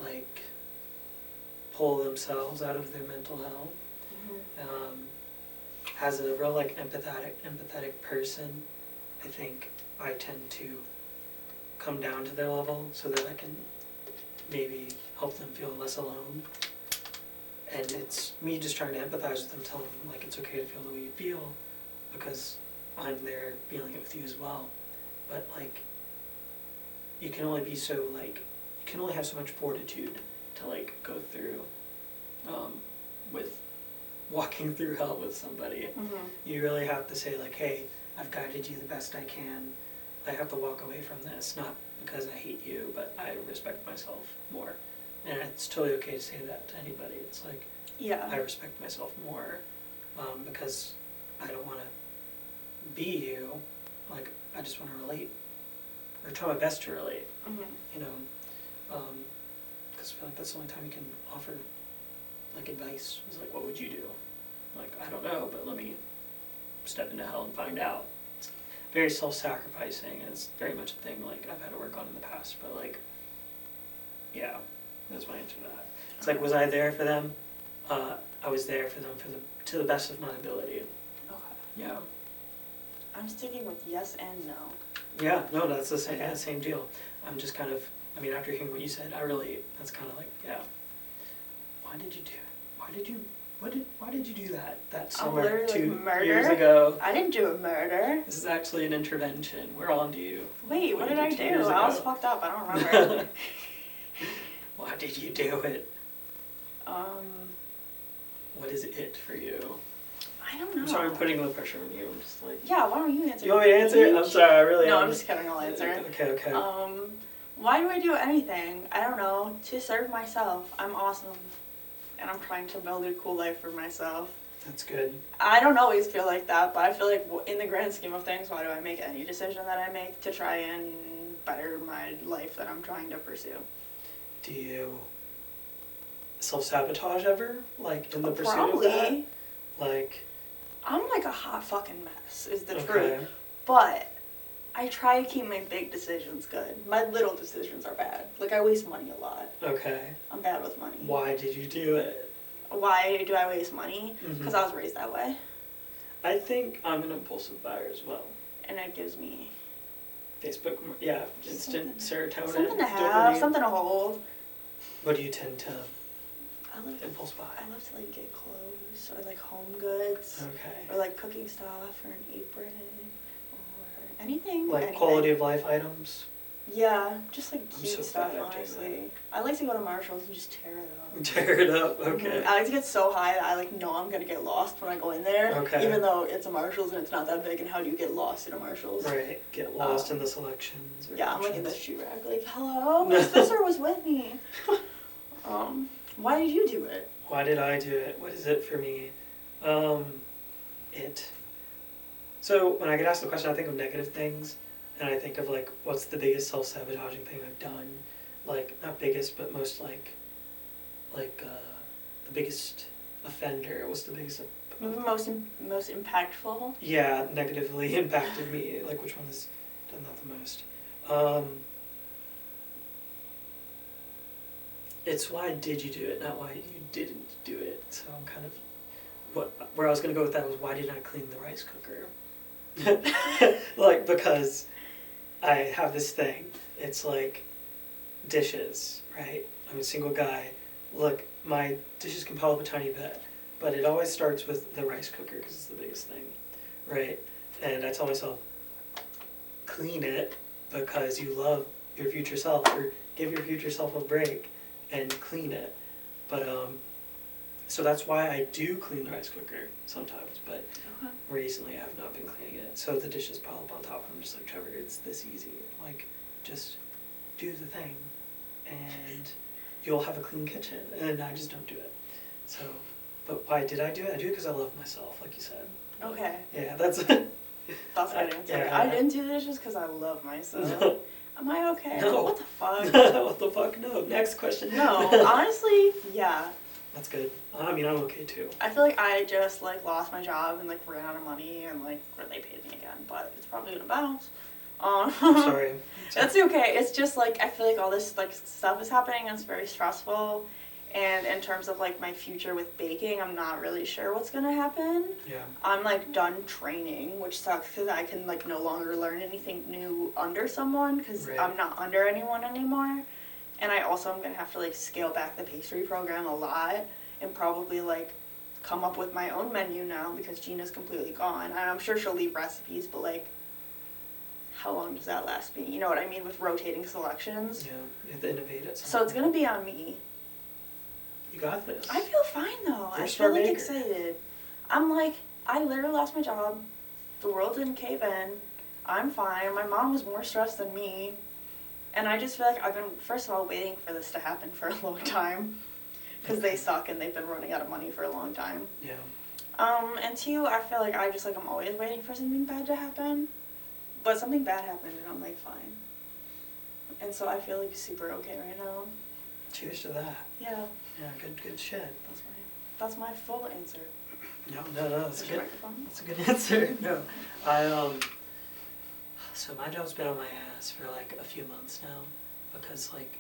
like pull themselves out of their mental health. Mm-hmm. As a real like empathetic person, I think I tend to come down to their level so that I can maybe help them feel less alone. And it's me just trying to empathize with them, telling them like it's okay to feel the way you feel because I'm there feeling it with you as well. But like you can only be so like you can only have so much fortitude to like go through with walking through hell with somebody. Mm-hmm. You really have to say like, hey, I've guided you the best I can. I have to walk away from this, not because I hate you, but I respect myself more. And it's totally okay to say that to anybody. It's like, Yeah. I respect myself more because I don't want to be you. Like, I just want to relate or try my best to relate, Mm-hmm. you know, because I feel like that's the only time you can offer like advice. Is like, what would you do? Like, I don't know, but let me step into hell and find out. It's very self-sacrificing, and it's very much a thing like I've had to work on in the past. But like, yeah, that's my answer to that. It's like, was I there for them? I was there for them to the best of my ability. Okay. Yeah. I'm sticking with yes and no. Yeah. No, that's the same deal. I'm just kind of. I mean, after hearing what you said, that's kind of like, yeah. Why did you do it? Why did you do that? That summer literally, like, 2 murder? years ago. I didn't do a murder. This is actually an intervention. We're on to you. Wait, what did I 2 do? years I was ago. fucked up. I don't remember. Why did you do it? um, What is it for you? I don't know. I'm sorry I'm putting the pressure on you. I'm just like... Yeah, why don't you answer? You want me to answer? I'm sorry, I really No, am. I'm just kidding. I'll answer. Okay. Why do I do anything? I don't know. To serve myself. I'm awesome. And I'm trying to build a cool life for myself. That's good. I don't always feel like that, but I feel like in the grand scheme of things, why do I make any decision that I make to try and better my life that I'm trying to pursue? Do you self-sabotage ever? Like, in the pursuit Probably. of that? Like... I'm like a hot fucking mess, is the Okay. truth. But I try to keep my big decisions good. My little decisions are bad. Like, I waste money a lot. Okay. I'm bad with money. Why did you do it? Why do I waste money? Mhm. Because I was raised that way. I think I'm an impulsive buyer as well. And it gives me Facebook, yeah, instant serotonin. something to have, dopamine. something to hold. What do you tend to I love impulse buy? I love to like get clothes or like home goods Okay. or like cooking stuff or an apron or anything. Like anything. quality of life items? Yeah, just like I'm cute so stuff, bad at doing honestly. I like to go to Marshall's and just tear it up. Tear it up, okay. I like to get so high that I like know I'm gonna get lost when I go in there. Okay. Even though it's a Marshalls and it's not that big, and how do you get lost in a Marshalls? Right, get lost in the selections. Or Yeah, I'm like in the options. shoe rack, like, hello, my sister was with me. Why did you do it? Why did I do it? What is it for me? So when I get asked the question, I think of negative things, and I think of like, what's the biggest self-sabotaging thing I've done? Like, not biggest, but most the biggest offender. What's the biggest? Most impactful? Yeah, negatively impacted me. Like, which one has done that the most? It's why did you do it, not why you didn't do it. So I'm kind of where I was gonna go with that was why didn't I clean the rice cooker? Like, because I have this thing. It's like dishes, right? I'm a single guy. Look, my dishes can pile up a tiny bit, but it always starts with the rice cooker because it's the biggest thing, right? And I tell myself, clean it because you love your future self, or give your future self a break and clean it. But so that's why I do clean the rice cooker sometimes, but recently I have not been cleaning it. So the dishes pile up on top, and I'm just like, Trevor, it's this easy. Like, just do the thing, and you'll have a clean kitchen. And I just don't do it. So, but why did I do it? I do it because I love myself, like you said. Okay. Yeah, that's That's a good answer. Yeah. I didn't do the dishes because I love myself. Am I okay? No. What the fuck? What the fuck? No. Next question. No, honestly, yeah. That's good. I mean, I'm okay too. I feel like I just like lost my job and like ran out of money and like they paid me again, but it's probably gonna bounce. I'm sorry. That's okay. It's just like I feel like all this like stuff is happening and it's very stressful. And in terms of like my future with baking, I'm not really sure what's gonna happen. Yeah. I'm like done training, which sucks because I can like no longer learn anything new under someone because Right. I'm not under anyone anymore. And I also am gonna have to like scale back the pastry program a lot and probably like come up with my own menu now because Gina's completely gone. And I'm sure she'll leave recipes, but like, how long does that last me? You know what I mean, with rotating selections. Yeah. You have to innovate it. So it's gonna be on me. You got this. I feel fine though. You're a I smart feel like maker. excited. I'm like, I literally lost my job. The world didn't cave in. I'm fine. My mom was more stressed than me. And I just feel like I've been, first of all, waiting for this to happen for a long time. Because they suck and they've been running out of money for a long time. Yeah. And two, I feel like I'm always waiting for something bad to happen. But something bad happened and I'm like, fine. And so I feel like super okay right now. Cheers to that. Yeah, Yeah. Good shit. that's my full answer. No. That's Is good. your microphone? That's a good answer. No. So my job's been on my ass for like a few months now because like,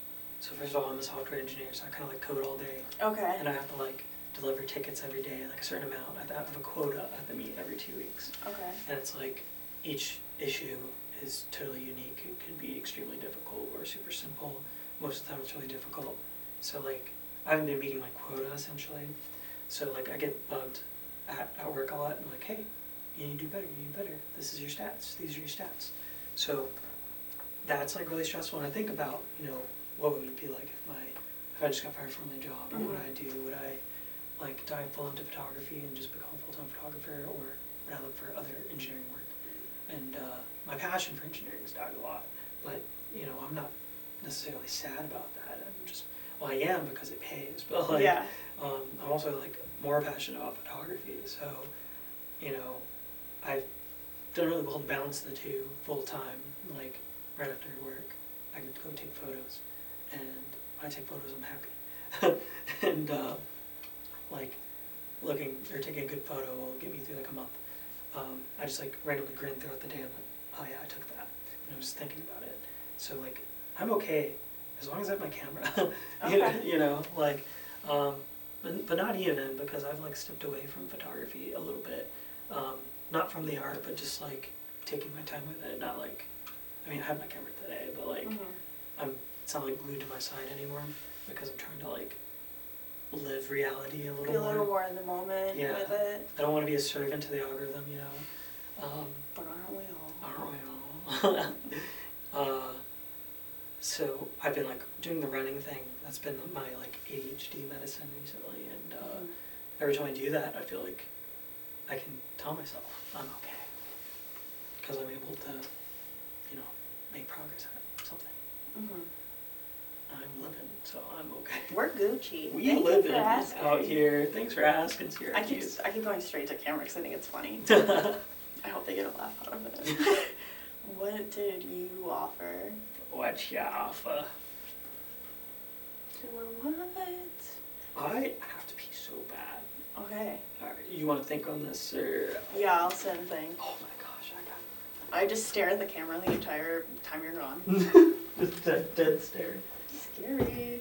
so first of all, I'm a software engineer, so I kind of like code all day, Okay. and I have to like deliver tickets every day, like a certain amount. I have a quota I have to meet every 2 weeks, Okay. and it's like each issue is totally unique. It could be extremely difficult or super simple. Most of the time, it's really difficult. So like, I haven't been meeting my quota essentially. So like, I get bugged at work a lot, and I'm like, hey, you need to do better. You need better. This is your stats. These are your stats. So that's like really stressful. And I think about, you know, what would it be like if I just got fired from my job? What would I do? Would I like dive full into photography and just become a full-time photographer, or would I look for other engineering work? And my passion for engineering has died a lot, but you know, I'm not necessarily sad about that. I'm just, well, I am because it pays, but like, Yeah. I'm also like more passionate about photography. So, you know, I've done really well to balance the two full time. Like right after work, I could go take photos, and when I take photos, I'm happy. And like looking or taking a good photo will get me through like a month. I just like randomly grin throughout the day. I'm like, oh yeah, I took that. And I'm just thinking about it. So like, I'm okay as long as I have my camera. Okay. You know, like, but not even, because I've like stepped away from photography a little bit. Not from the art, but just like taking my time with it. Not like, I mean, I have my camera today, but like, it's not like glued to my side anymore because I'm trying to like live reality a Be little a little more. more in the moment Yeah. with it. I don't want to be a servant to the algorithm, you know. But aren't we all? Aren't we all? so I've been like doing the running thing. That's been my like ADHD medicine recently, and every time I do that, I feel like I can tell myself I'm okay because I'm able to, you know, make progress at something. Mhm. I'm living, so I'm okay. We're Gucci. We Thank you live for in asking. out here. Thanks for asking, I keep Syracuse. going straight to camera because I think it's funny. I hope they get a laugh out of it. What did you offer? What ya offer? For what? I have to pee so bad. Okay. Alright, you want to think on this, or? Yeah, I'll sit and think. Oh my gosh, I just stare at the camera the entire time you're gone. Just dead stare. Scary. Okay.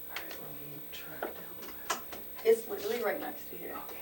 Alright, let me track down. It's literally right next to here. Okay.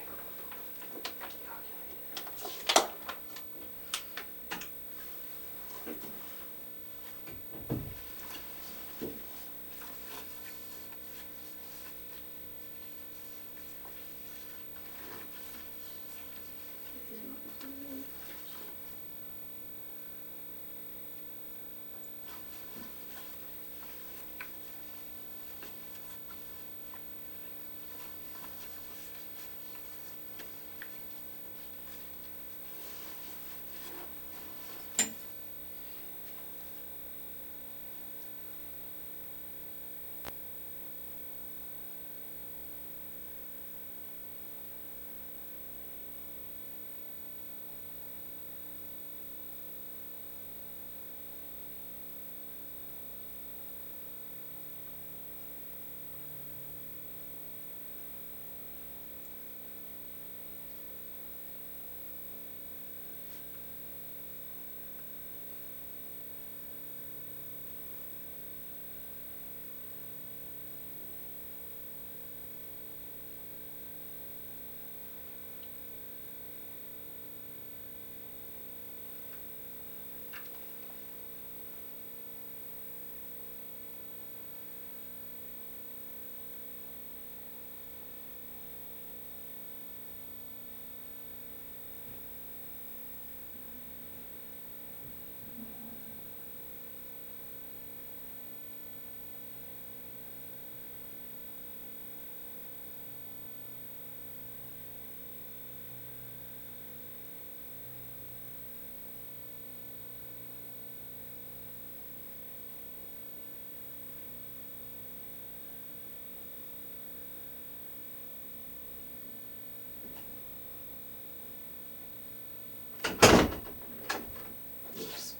Oops.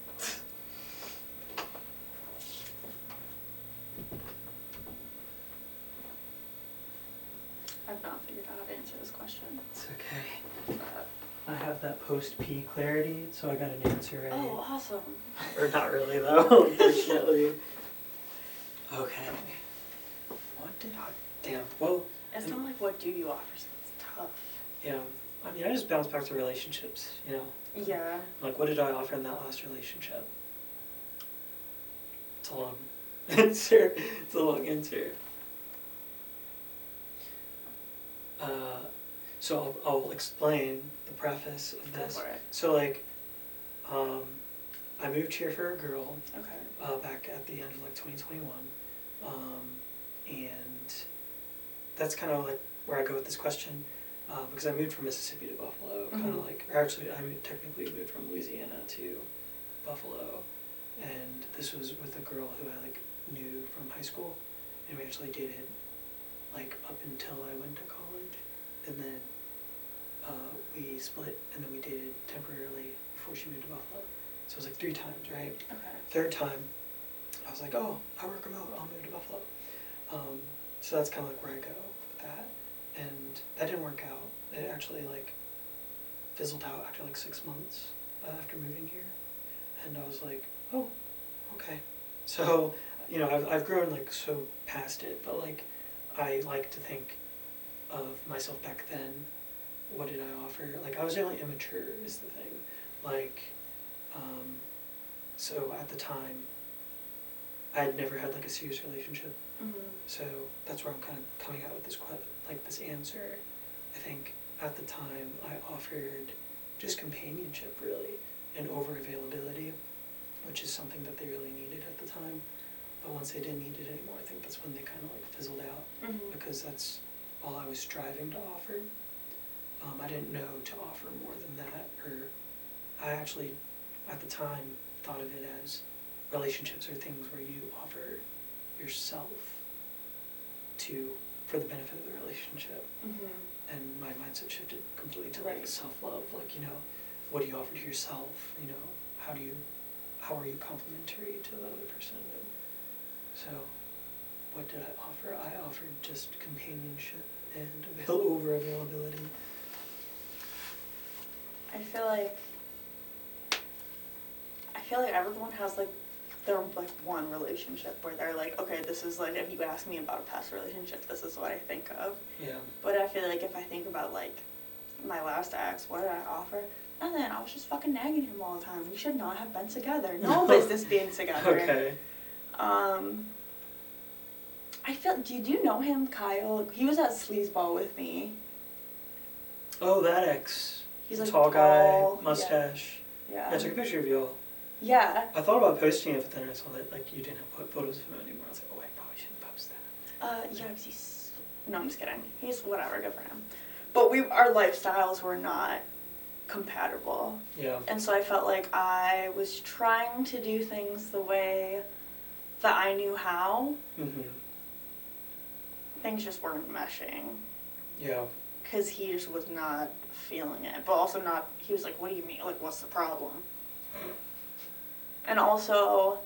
I've not figured out how to answer this question. It's okay. I have that post-P clarity, so I got an answer ready. Oh, awesome. Or not really, though, unfortunately. Okay. What did I... Damn, well, It's not like what do you offer, so it's tough. yeah. I mean, I just bounce back to relationships, you know? Yeah. Like, what did I offer in that last relationship? It's a long answer. It's a long answer. So I'll explain the preface of Go this. for it. So like, I moved here for a girl Okay. back at the end of like 2021, and that's kind of like where I go with this question, because I moved from Mississippi to Buffalo, kind of like, or actually I technically moved from Louisiana to Buffalo, and this was with a girl who I like knew from high school, and we actually dated like up until I went to college, and then we split, and then we dated temporarily before she moved to Buffalo. So it was like 3 times, right? Okay. Third time, I was like, oh, I work remote, I'll move to Buffalo. So that's kind of like where I go with that. And that didn't work out. It actually like fizzled out after like 6 months after moving here. And I was like, oh, okay. So, you know, I've grown like so past it, but like I like to think of myself back then. What did I offer? Like I was really immature is the thing. Like, so at the time, I had never had like a serious relationship. Mm-hmm. So that's where I'm kind of coming out with this this answer. I think at the time I offered just companionship really and over availability. which is something that they really needed at the time. But once they didn't need it anymore, I think that's when they kind of like fizzled out, Mhm. because that's all I was striving to offer. I didn't know to offer more than that, or I actually, at the time, thought of it as relationships are things where you offer yourself for the benefit of the relationship. Mhm. And my mindset shifted completely to Right. like self-love, like, you know, what do you offer to yourself, you know, how are you complementary to the other person, and so what did I offer? I offered just companionship and availability. I feel like everyone has like their like one relationship where they're like, okay, this is like, if you ask me about a past relationship, this is what I think of. Yeah. But I feel like if I think about like my last ex, what did I offer? Nothing. I was just fucking nagging him all the time. We should not have been together. No business being together. Okay. I feel. Do you know him, Kyle? He was at Sleazeball with me. Oh, that ex. He's The like tall tall, guy, mustache. Yeah. I took a picture of y'all. Yeah. I thought about posting it, but then I saw that like you didn't have photos of him anymore. I was like, oh, I probably shouldn't post that. Yeah, 'cause he's. No, I'm just kidding. He's whatever. Good for him. But our lifestyles were not compatible, Yeah. and so I felt like I was trying to do things the way that I knew how. Mhm. Things just weren't meshing. Yeah. Because he just was not feeling it, but also not, he was like, what do you mean, like, what's the problem? And also,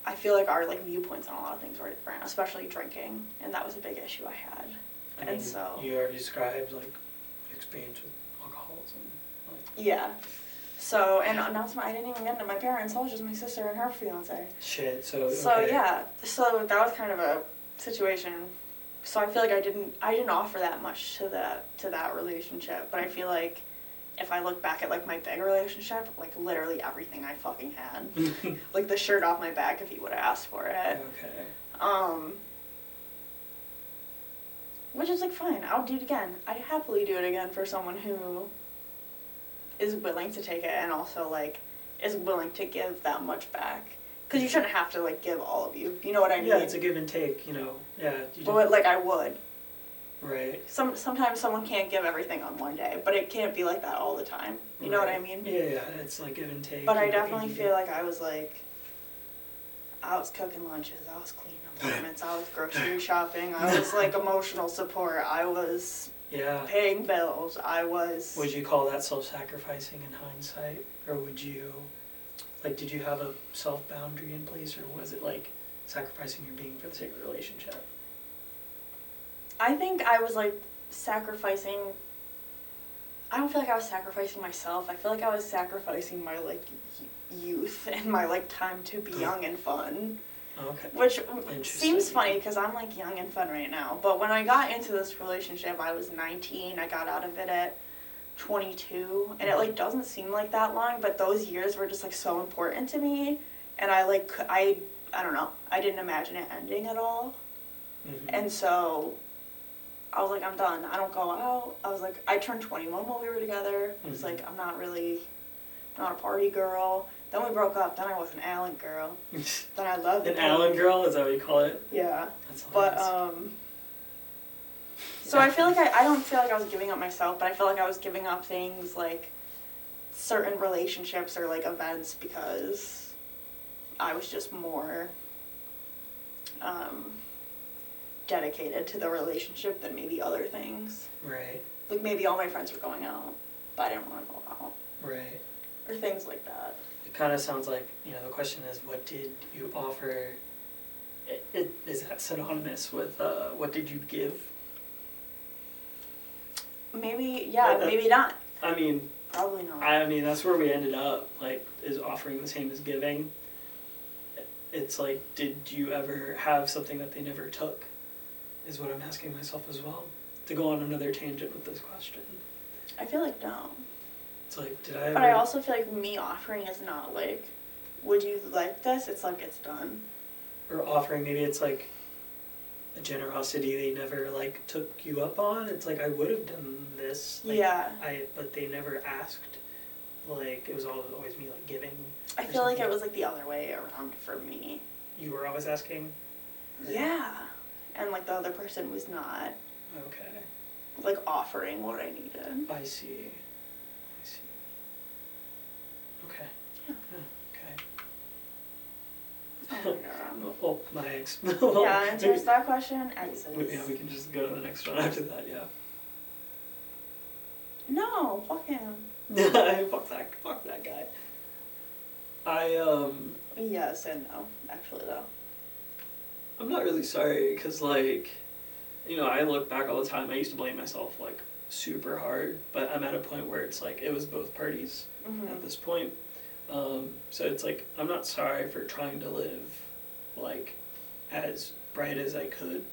I feel like our, like, viewpoints on a lot of things were different, especially drinking, and that was a big issue I had. I And mean, so- you already described like experience with alcoholism. Like, Yeah. So, and not so I didn't even get into my parents, I was just my sister and her fiance. shit. So. So, Okay. yeah, so that was kind of a situation. So I feel like I didn't offer that much to that relationship, but I feel like if I look back at like my big relationship, like literally everything I fucking had, like the shirt off my back if he would have asked for it. Okay. Which is like fine, I'll do it again. I'd happily do it again for someone who is willing to take it and also like is willing to give that much back. Because you shouldn't have to like give all of you. You know what I mean? Yeah, it's a give and take. You know. Yeah. But like I would. Right. Sometimes someone can't give everything on one day, but it can't be like that all the time. You know what I mean? Yeah, it's like give and take. But I you know, definitely you- feel like I was cooking lunches, I was cleaning apartments, I was grocery shopping, I was like emotional support, I was Yeah. paying bills, I was. Would you call that self-sacrificing in hindsight, or would you, like, did you have a self-boundary in place, or was it like sacrificing your being for the sake of the relationship? I think I was like sacrificing. I don't feel like I was sacrificing myself. I feel like I was sacrificing my like youth and my like time to be young and fun. Okay. Which Interesting. seems funny because I'm like young and fun right now. But when I got into this relationship, I was 19. I got out of it at 22, and it like doesn't seem like that long, but those years were just like so important to me, and I don't know. I didn't imagine it ending at all, Mm-hmm. and so I was like, I'm done. I don't go out. I was like, I turned 21 while we were together. I was like, I'm not a party girl. Then we broke up. Then I was an Allen girl. Then I loved An Allen girl, is that what you call it? Yeah. That's But, hilarious. so I feel like I don't feel like I was giving up myself, but I feel like I was giving up things like certain relationships or like events because I was just more dedicated to the relationship than maybe other things. Right. Like maybe all my friends were going out, but I didn't want to go out. Right. Or things like that. It kind of sounds like, you know, the question is, what did you offer? It is that synonymous with what did you give? Maybe, yeah, But, maybe not. I mean, Probably not. I mean, that's where we ended up, like, is offering the same as giving. It's like, did you ever have something that they never took? Is what I'm asking myself as well. To go on another tangent with this question. I feel like no. It's like, did I ever... But I also feel like me offering is not like, would you like this? It's like, it's done. Or offering, maybe it's like a generosity they never, like, took you up on. It's like, I would have done this. Like, Yeah. but they never asked. Like, it was always me, like, giving? I or feel like it something? was like the other way around for me. You were always asking? Yeah. And like the other person was not Okay. like offering what I needed. I see. Okay. Yeah. Okay. Oh my god. Oh, my ex. Yeah, answers that question, exes. Yeah, we can just go to the next one after that, yeah. No, fuck him. Fuck that guy. Yes and no, actually though. I'm not really sorry, cause like, you know, I look back all the time, I used to blame myself like super hard, but I'm at a point where it's like, it was both parties Mm-hmm. at this point. So it's like, I'm not sorry for trying to live like as bright as I could.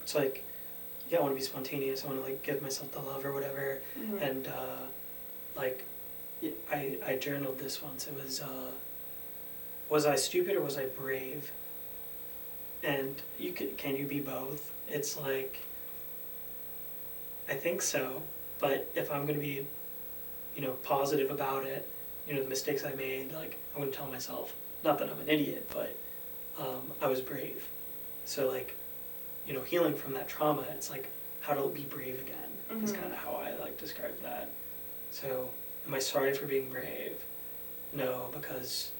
It's like, yeah, I want to be spontaneous, I want to like give myself the love or whatever. Mm-hmm. And like, I journaled this once. It was I stupid or was I brave? And can you be both? It's like, I think so. But if I'm gonna be, you know, positive about it, you know, the mistakes I made, like I'm gonna tell myself, not that I'm an idiot, but I was brave. So like, you know, healing from that trauma, it's like how to be brave again is Mhm. kind of how I like describe that. So, am I sorry for being brave? No, because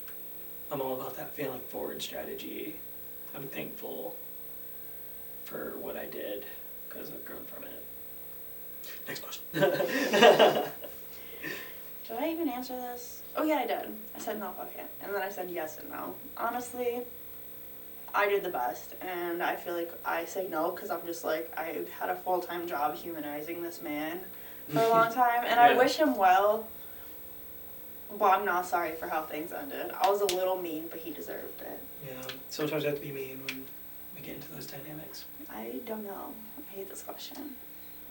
I'm all about that failing forward strategy. I'm thankful for what I did because I've grown from it. Next question. Did I even answer this? Oh yeah, I did. I said no, fuck it. And then I said yes and no. Honestly, I did the best, and I feel like I say no because I'm just like, I had a full-time job humanizing this man for a long time, and I Yeah. wish him well, but I'm not sorry for how things ended. I was a little mean, but he deserved it. Yeah, sometimes I have to be mean when we get into those dynamics. I don't know. I hate this question.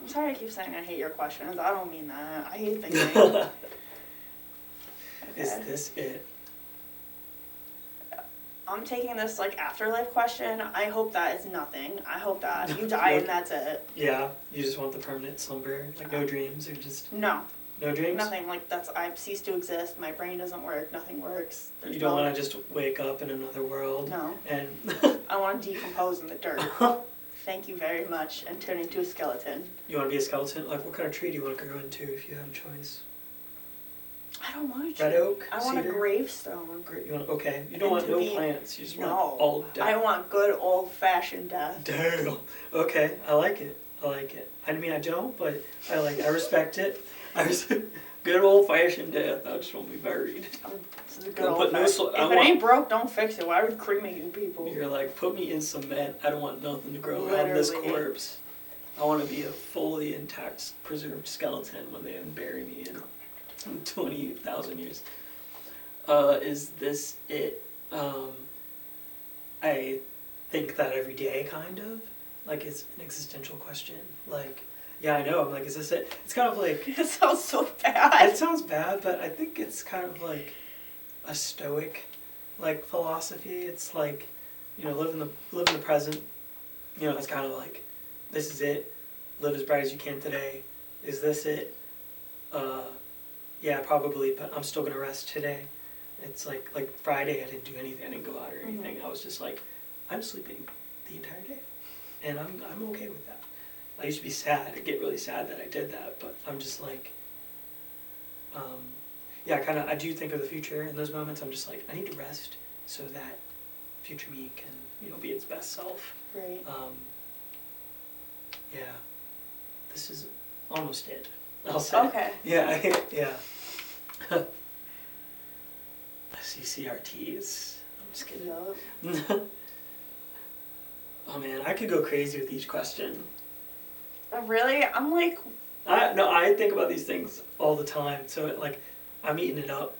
I'm sorry I keep saying I hate your questions. I don't mean that. I hate thinking. Is Okay. this it? I'm taking this like afterlife question. I hope that is nothing. I hope that you die and that's it. Yeah, you just want the permanent slumber, like no dreams or just No, no dreams? nothing. Like that's I've ceased to exist. My brain doesn't work. Nothing works. There's You don't no, want to just wake up in another world No, and I want to decompose in the dirt. Thank you very much and turn into a skeleton. you want to be a skeleton? Like what kind of tree do you want to grow into if you had a choice? I don't want to. Red oak? I want a Cedar? gravestone. Great. You want okay. You don't And want to no be- plants. You just No. want all death. I want good old fashioned death. Damn. Okay, I like it. I like it. I mean, I don't, but I like. I respect it. Good old fashioned death. I just want to be buried. This is a good Don't old put no fashioned. so- If I it want- ain't broke, don't fix it. Why are we cremating people? You're like, put me in cement. I don't want nothing to grow around this Literally. corpse. I want to be a fully intact, preserved skeleton when they bury me in 20,000 years. Is this it? I think that every day, kind of. Like, it's an existential question. Like, yeah, I know. I'm like, is this it? It's kind of like, It sounds so bad. it sounds bad, but I think it's kind of like a stoic, like, philosophy. It's like, you know, live in the present. You know, it's kind of like, this is it. Live as bright as you can today. Is this it? Yeah, probably, but I'm still gonna rest today. It's like Friday, I didn't do anything. I didn't go out or anything. I was just like, I'm sleeping the entire day, and I'm okay with that. I used to be sad. I'd get really sad that I did that, but I'm just like, yeah, I do think of the future in those moments. I'm just like, I need to rest so that future me can, you know, be its best self. Right. Yeah, this is almost it. I'll say. Okay. Yeah, yeah. I see CRTs. I'm just kidding. Yup. Oh man, I could go crazy with each question. Really? I'm like, I think about these things all the time. So like, I'm eating it up,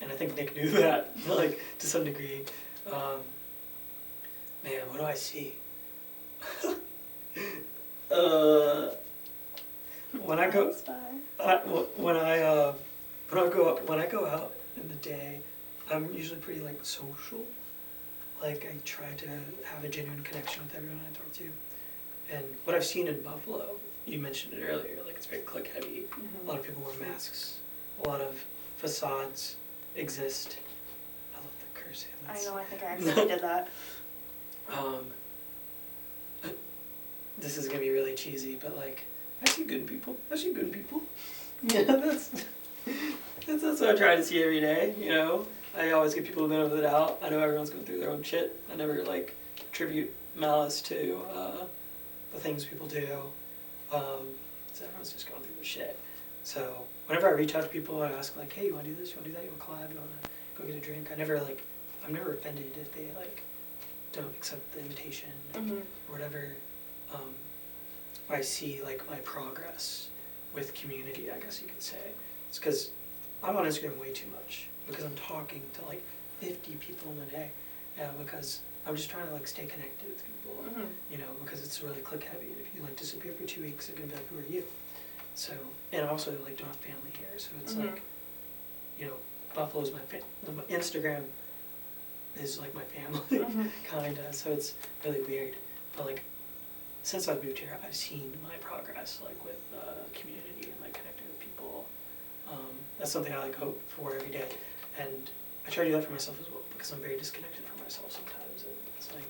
and I think Nick knew that, like to some degree. Man, what do I see? When I go, when I go out in the day, I'm usually pretty like social. Like I try to have a genuine connection with everyone I talk to. And what I've seen in Buffalo, you mentioned it earlier, like it's very click heavy. A lot of people wear masks. A lot of facades exist. I love the cursing. I know, I think I accidentally did that. This is gonna be really cheesy, but like, I see good people. I see good people. Yeah, that's what I try to see every day. You know, I always give people the benefit of the doubt. I know everyone's going through their own shit. I never like attribute malice to the things people do. So everyone's just going through the shit. So whenever I reach out to people, I ask like, hey, you want to do this? You want to do that? You want to collab? You want to go get a drink? I'm never offended if they like don't accept the invitation Mm-hmm. or whatever. I see like my progress with community, I guess you could say. It's because I'm on Instagram way too much because I'm talking to like 50 people in a day. Because I'm just trying to like stay connected with people, Mm-hmm. you know, because it's really click heavy. And if you like disappear for 2 weeks, they're gonna be like, who are you? So, and I also like don't have family here, so it's Mhm. like, you know, Buffalo's my Instagram is like my family, Mhm. kinda. So it's really weird, but like since I've moved here, I've seen my progress like with community and like connecting with people. That's something I like hope for every day, and I try to do that for myself as well because I'm very disconnected from myself sometimes. And it's like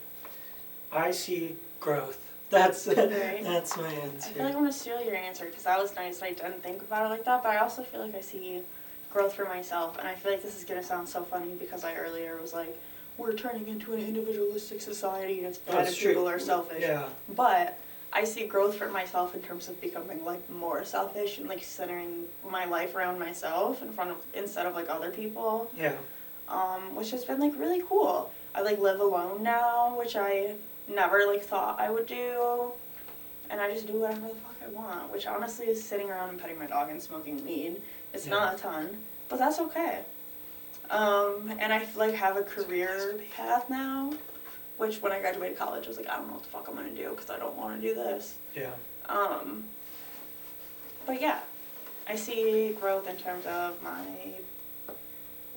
I see growth. That's Right. that's my I answer. feel like I'm gonna steal your answer because that was nice. I didn't think about it like that, but I also feel like I see growth for myself, and I feel like this is gonna sound so funny because I earlier was like, we're turning into an individualistic society and it's bad if people are selfish. Yeah. But I see growth for myself in terms of becoming like more selfish and like centering my life around myself instead of like other people. Yeah. Which has been like really cool. I like live alone now, which I never like thought I would do, and I just do whatever the fuck I want, which honestly is sitting around and petting my dog and smoking weed. It's not a ton, but that's okay. And I like have a career path now, which when I graduated college I was like, I don't know what the fuck I'm gonna do because I don't want to do this. Yeah. But yeah, I see growth in terms of my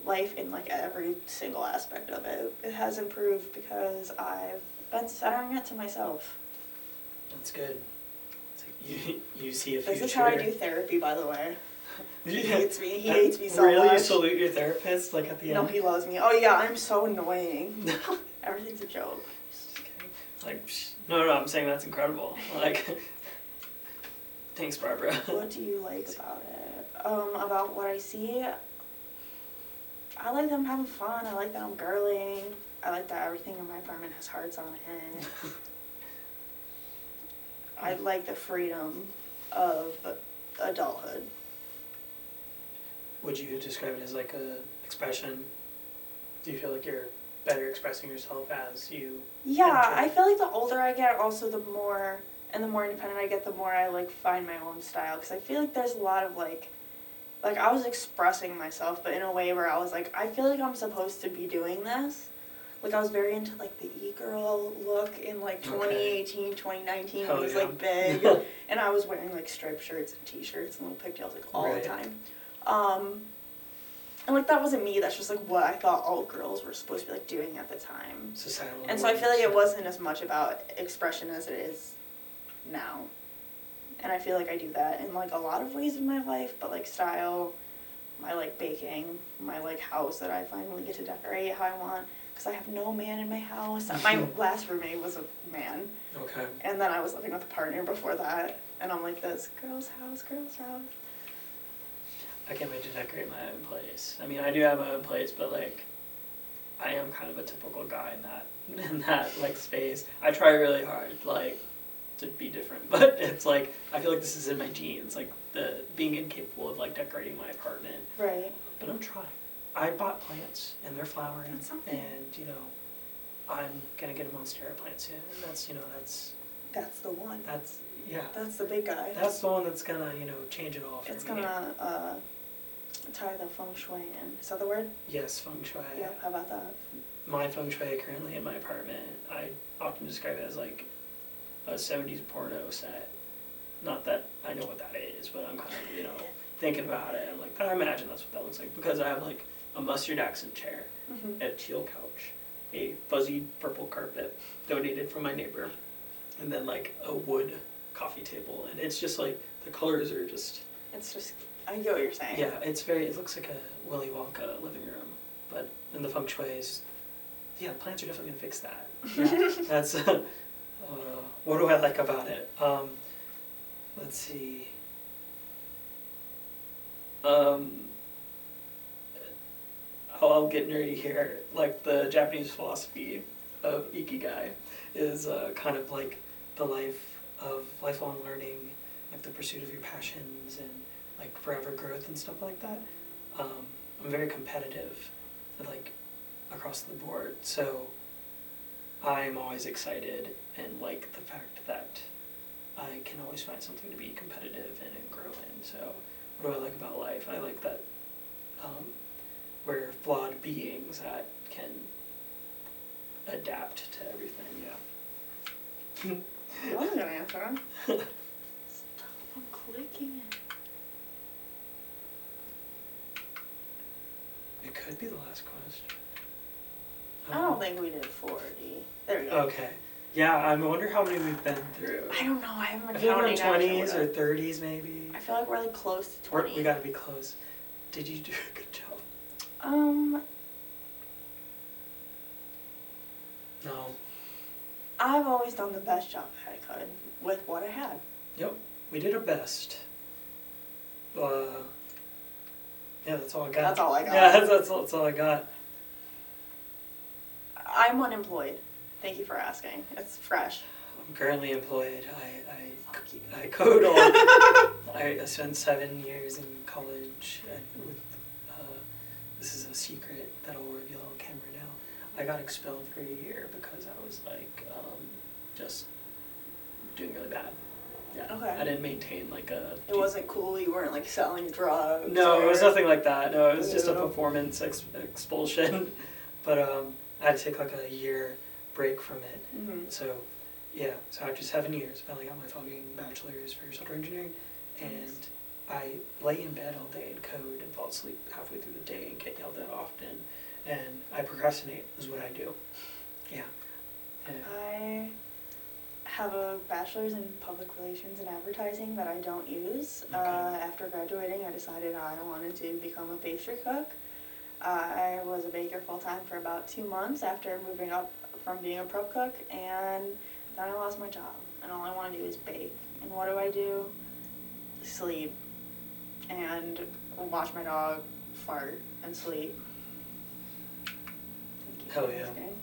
life in like every single aspect of it. It has improved because I've been centering it to myself. That's good. It's like you see a future. This is how I do therapy, by the way. He Yeah. hates me. He hates me so Really? much. You salute your therapist like at the No, end? he loves me. Oh yeah, I'm so annoying. Everything's a joke. Just kidding. Like, no, I'm saying that's incredible. Like, thanks, Barbara. What do you like about it? About what I see? I like that I'm having fun. I like that I'm girling. I like that everything in my apartment has hearts on it. I like the freedom of adulthood. Would you describe it as like a expression? Do you feel like you're better expressing yourself as you? Yeah, Enjoy. I feel like the older I get, also the more independent I get, the more I like find my own style. Because I feel like there's a lot of like I was expressing myself, but in a way where I was like, I feel like I'm supposed to be doing this. Like I was very into like the e-girl look in like 2018, 2019 when it was like big. And I was wearing like striped shirts and t-shirts and little pigtails like all Right. the time. And like that wasn't me, that's just like what I thought all girls were supposed to be like doing at the time. Societal. And so I feel like it wasn't as much about expression as it is now. And I feel like I do that in like a lot of ways in my life, but like style, my like baking, my like house that I finally get to decorate how I want. Because I have no man in my house. My last roommate was a man. Okay. And then I was living with a partner before that. And I'm like this, girl's house, girl's house. I can't wait to decorate my own place. I mean, I do have my own place, but like, I am kind of a typical guy in that like space. I try really hard, like, to be different, but it's like I feel like this is in my genes, like the being incapable of like decorating my apartment. Right. But I'm trying. I bought plants and they're flowering, That's something. and you know, I'm gonna get a monstera plant soon, and that's That's the one. that's yeah. That's the big guy. That's the one that's gonna change it all for It's me. gonna tie the feng shui in. Is that the word? Yes, feng shui. Yeah, how about that? My feng shui currently in my apartment, I often describe it as like a 70s porno set. Not that I know what that is, but I'm kind of, thinking about it. I'm like, I imagine that's what that looks like because I have like a mustard accent chair, Mm-hmm. a teal couch, a fuzzy purple carpet donated from my neighbor, and then like a wood coffee table. And it's just like, the colors are just, It's just, I get what you're saying. yeah, it looks like a Willy Wonka living room, but in the feng shui is, yeah, plants are definitely gonna fix that. Yeah, that's what do I like about it? Let's see. I'll get nerdy here. Like the Japanese philosophy of ikigai is kind of like the life of lifelong learning, like the pursuit of your passions and like forever growth and stuff like that. I'm very competitive, like across the board, so I'm always excited and like the fact that I can always find something to be competitive in and grow in. So what do I like about life? I like that we're flawed beings that can adapt to everything, yeah. I wasn't gonna answer. Stop, I'm clicking it. It could be the last question. I don't think we did 40. There we go. Okay. Yeah, I wonder how many we've been through. I don't know, I haven't I been feel like we're in counting. 20s or 30s maybe. I feel like we're like close to Or 20. we gotta be close. Did you do a good job? No. I've always done the best job that I could with what I had. Yep, we did our best. Yeah, that's all I got. That's all I got. Yeah, that's all I got. I'm unemployed. Thank you for asking. It's fresh. I'm currently employed. Fuck you. I code all. I spent 7 years in college with. This is a secret that I'll reveal on camera now. I got expelled for a year because I was like just doing really bad. Yeah. Okay. I didn't maintain like a. It wasn't cool. You weren't like selling drugs. No, it was or- nothing like that. No, it was just a Yeah. performance expulsion. But I had to take like a year break from it. Mhm. So, yeah, so after 7 years, I finally got my fucking bachelor's for software engineering, and I lay in bed all day and code and fall asleep halfway through the day and get yelled at often, and I procrastinate is what I do. Yeah. I have a bachelor's in public relations and advertising that I don't use. Okay. After graduating, I decided I wanted to become a pastry cook. I was a baker full-time for about 2 months after moving up from being a prep cook, and then I lost my job, and all I want to do is bake. And what do? Sleep, and watch my dog fart and sleep. Thank you Hell for yeah. asking.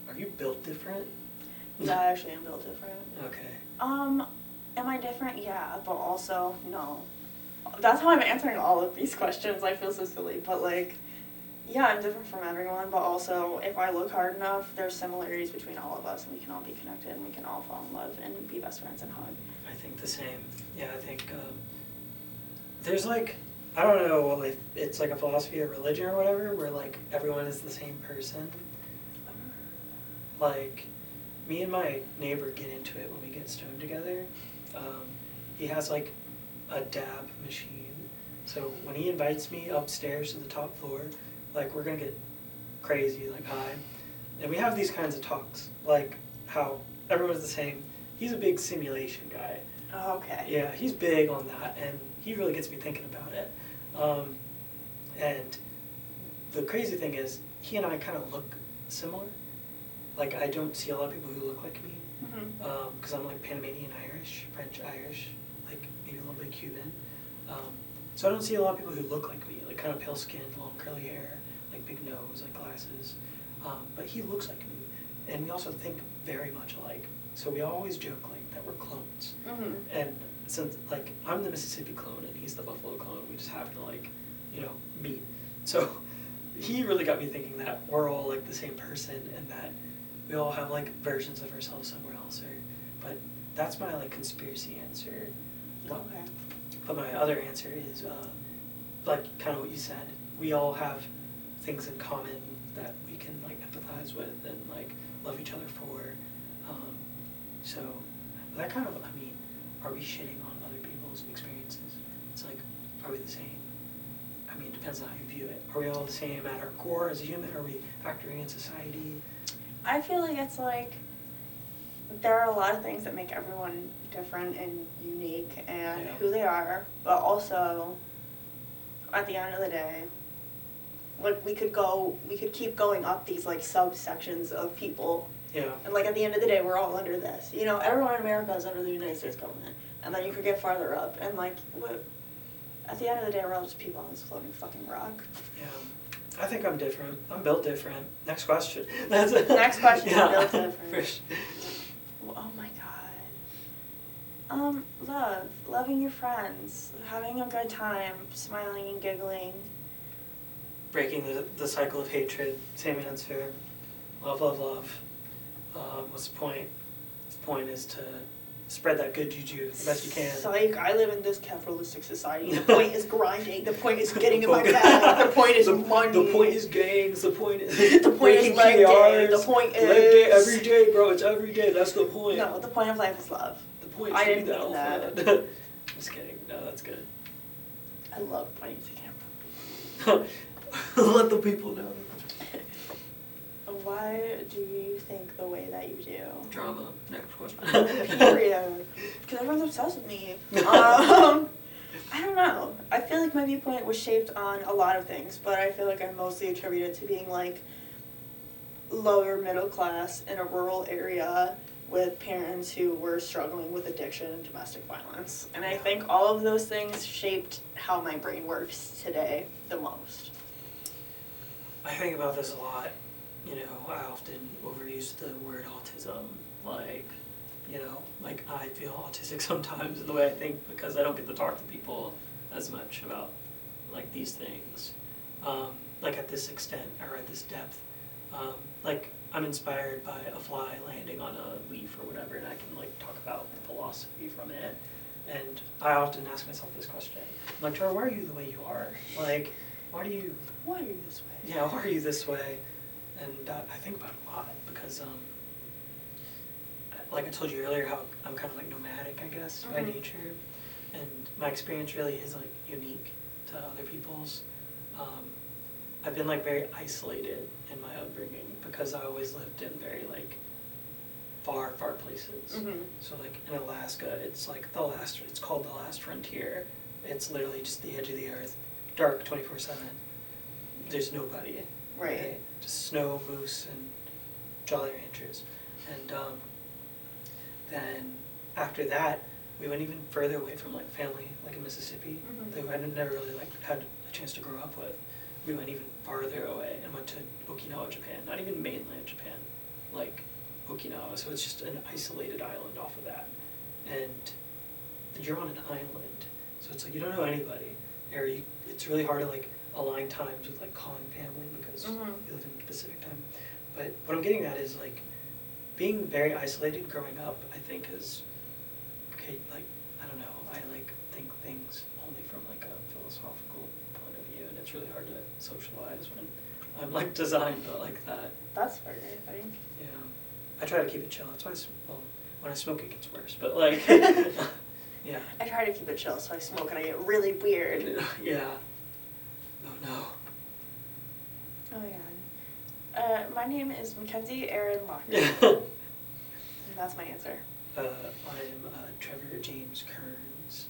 Are you built different? Yeah, I actually am built different. Okay. Am I different? Yeah, but also, no. That's how I'm answering all of these questions. I feel so silly, but like, yeah, I'm different from everyone, but also, if I look hard enough, there's similarities between all of us, and we can all be connected, and we can all fall in love, and be best friends and hug. I think the same. Yeah, I think there's like, I don't know if it's like a philosophy of religion or whatever, where like everyone is the same person. Like, me and my neighbor get into it when we get stoned together. He has like a dab machine, so when he invites me upstairs to the top floor, like we're gonna get crazy, like high, and we have these kinds of talks, like how everyone's the same. He's a big simulation guy. Oh, okay. Yeah, he's big on that, and he really gets me thinking about it. And the crazy thing is, he and I kind of look similar. Like, I don't see a lot of people who look like me, Mm-hmm. because I'm like Panamanian Irish, French Irish, like maybe a little bit Cuban. So I don't see a lot of people who look like me, like kind of pale skin, long curly hair, like big nose, like glasses. But he looks like me, and we also think very much alike. So we always joke like that we're clones. Mm-hmm. And since like I'm the Mississippi clone and he's the Buffalo clone, we just happen to like, meet. So he really got me thinking that we're all like the same person and that we all have like versions of ourselves somewhere else. But that's my like conspiracy answer. Okay. But my other answer is like kind of what you said. We all have things in common that we can like empathize with and like love each other for. So that kind of, are we shitting on other people's experiences? It's like, are we the same? It depends on how you view it. Are we all the same at our core as a human? Are we factoring in society? I feel like it's like, there are a lot of things that make everyone different and unique and Yeah. who they are, but also at the end of the day, like, we could keep going up these, like, subsections of people. Yeah. And, like, at the end of the day, we're all under this. You know, everyone in America is under the United States government. And then you could get farther up. And, like, at the end of the day, we're all just people on this floating fucking rock. Yeah. I think I'm different. I'm built different. Next question. Next question, yeah. built different. For sure. Oh my god. Loving your friends, having a good time, smiling and giggling. Breaking the cycle of hatred. Same answer. Love, love, love. What's the point? The point is to spread that good juju the best you can. Psych, I live in this capitalistic society. The point is grinding. The point is getting in my bag. The point is money. The point is gangs. The point is the point is leg day. The point is leg day every day, bro. It's every day. That's the point. No, the point of life is love. The point I is to didn't be the mean alpha. that. Just kidding. No, that's good. I love pointing to camera. Let the people know. Why do you think the way that you do? Drama. Next question. Period. Because everyone's obsessed with me. I don't know. I feel like my viewpoint was shaped on a lot of things, but I feel like I mostly attribute it to being like lower middle class in a rural area with parents who were struggling with addiction and domestic violence. And I think all of those things shaped how my brain works today the most. I think about this a lot. You know, I often overuse the word autism. Like, you know, like I feel autistic sometimes in the way I think because I don't get to talk to people as much about like these things. Like at this extent or at this depth. Like I'm inspired by a fly landing on a leaf or whatever, and I can like talk about the philosophy from it. And I often ask myself this question. I'm like, Trevor, why are you the way you are? Like, why are you this way? Yeah, why are you this way? And I think about it a lot because, like I told you earlier, how I'm kind of like nomadic, I guess, by nature. And my experience really is like unique to other people's. I've been like very isolated in my upbringing because I always lived in very like far places. So like in Alaska, it's like it's called the last frontier. It's literally just the edge of the earth, dark 24/7. There's nobody. Right. Just snow, moose, and Jolly Ranchers. And then after that, we went even further away from like family, like in Mississippi, who I never really like had a chance to grow up with. We went even farther away and went to Okinawa, Japan. Not even mainland Japan, like Okinawa. So it's just an isolated island off of that. And you're on an island, so it's like you don't know anybody. Or it's really hard to like align times with like calling family because you live in Pacific time. But what I'm getting at is like being very isolated growing up, I think is okay, like I don't know, I like think things only from like a philosophical point of view, and it's really hard to socialize when I'm like designed like that. That's fair, I think. Yeah. I try to keep it chill. That's why when I smoke it gets worse. But like yeah. I try to keep it chill, so I smoke and I get really weird. Yeah. Oh no. Oh my god. My name is Mackenzie Erin Lockyer. And that's my answer. I'm Trevor James Kearns.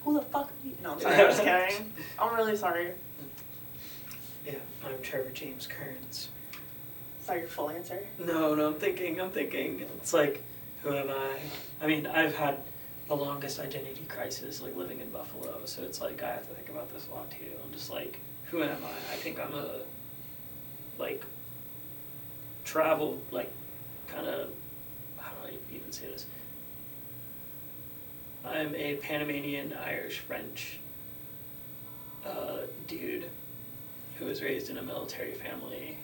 Who the fuck are you? No, I'm sorry, I'm just kidding. I'm really sorry. Yeah, I'm Trevor James Kearns. Is that your full answer? No, I'm thinking. It's like, who am I? I mean, I've had the longest identity crisis, like living in Buffalo, so it's like I have to think about this a lot too. I'm just like, who am I? I think I'm a, like, travel, like, kind of, how do I even say this? I'm a Panamanian, Irish, French dude who was raised in a military family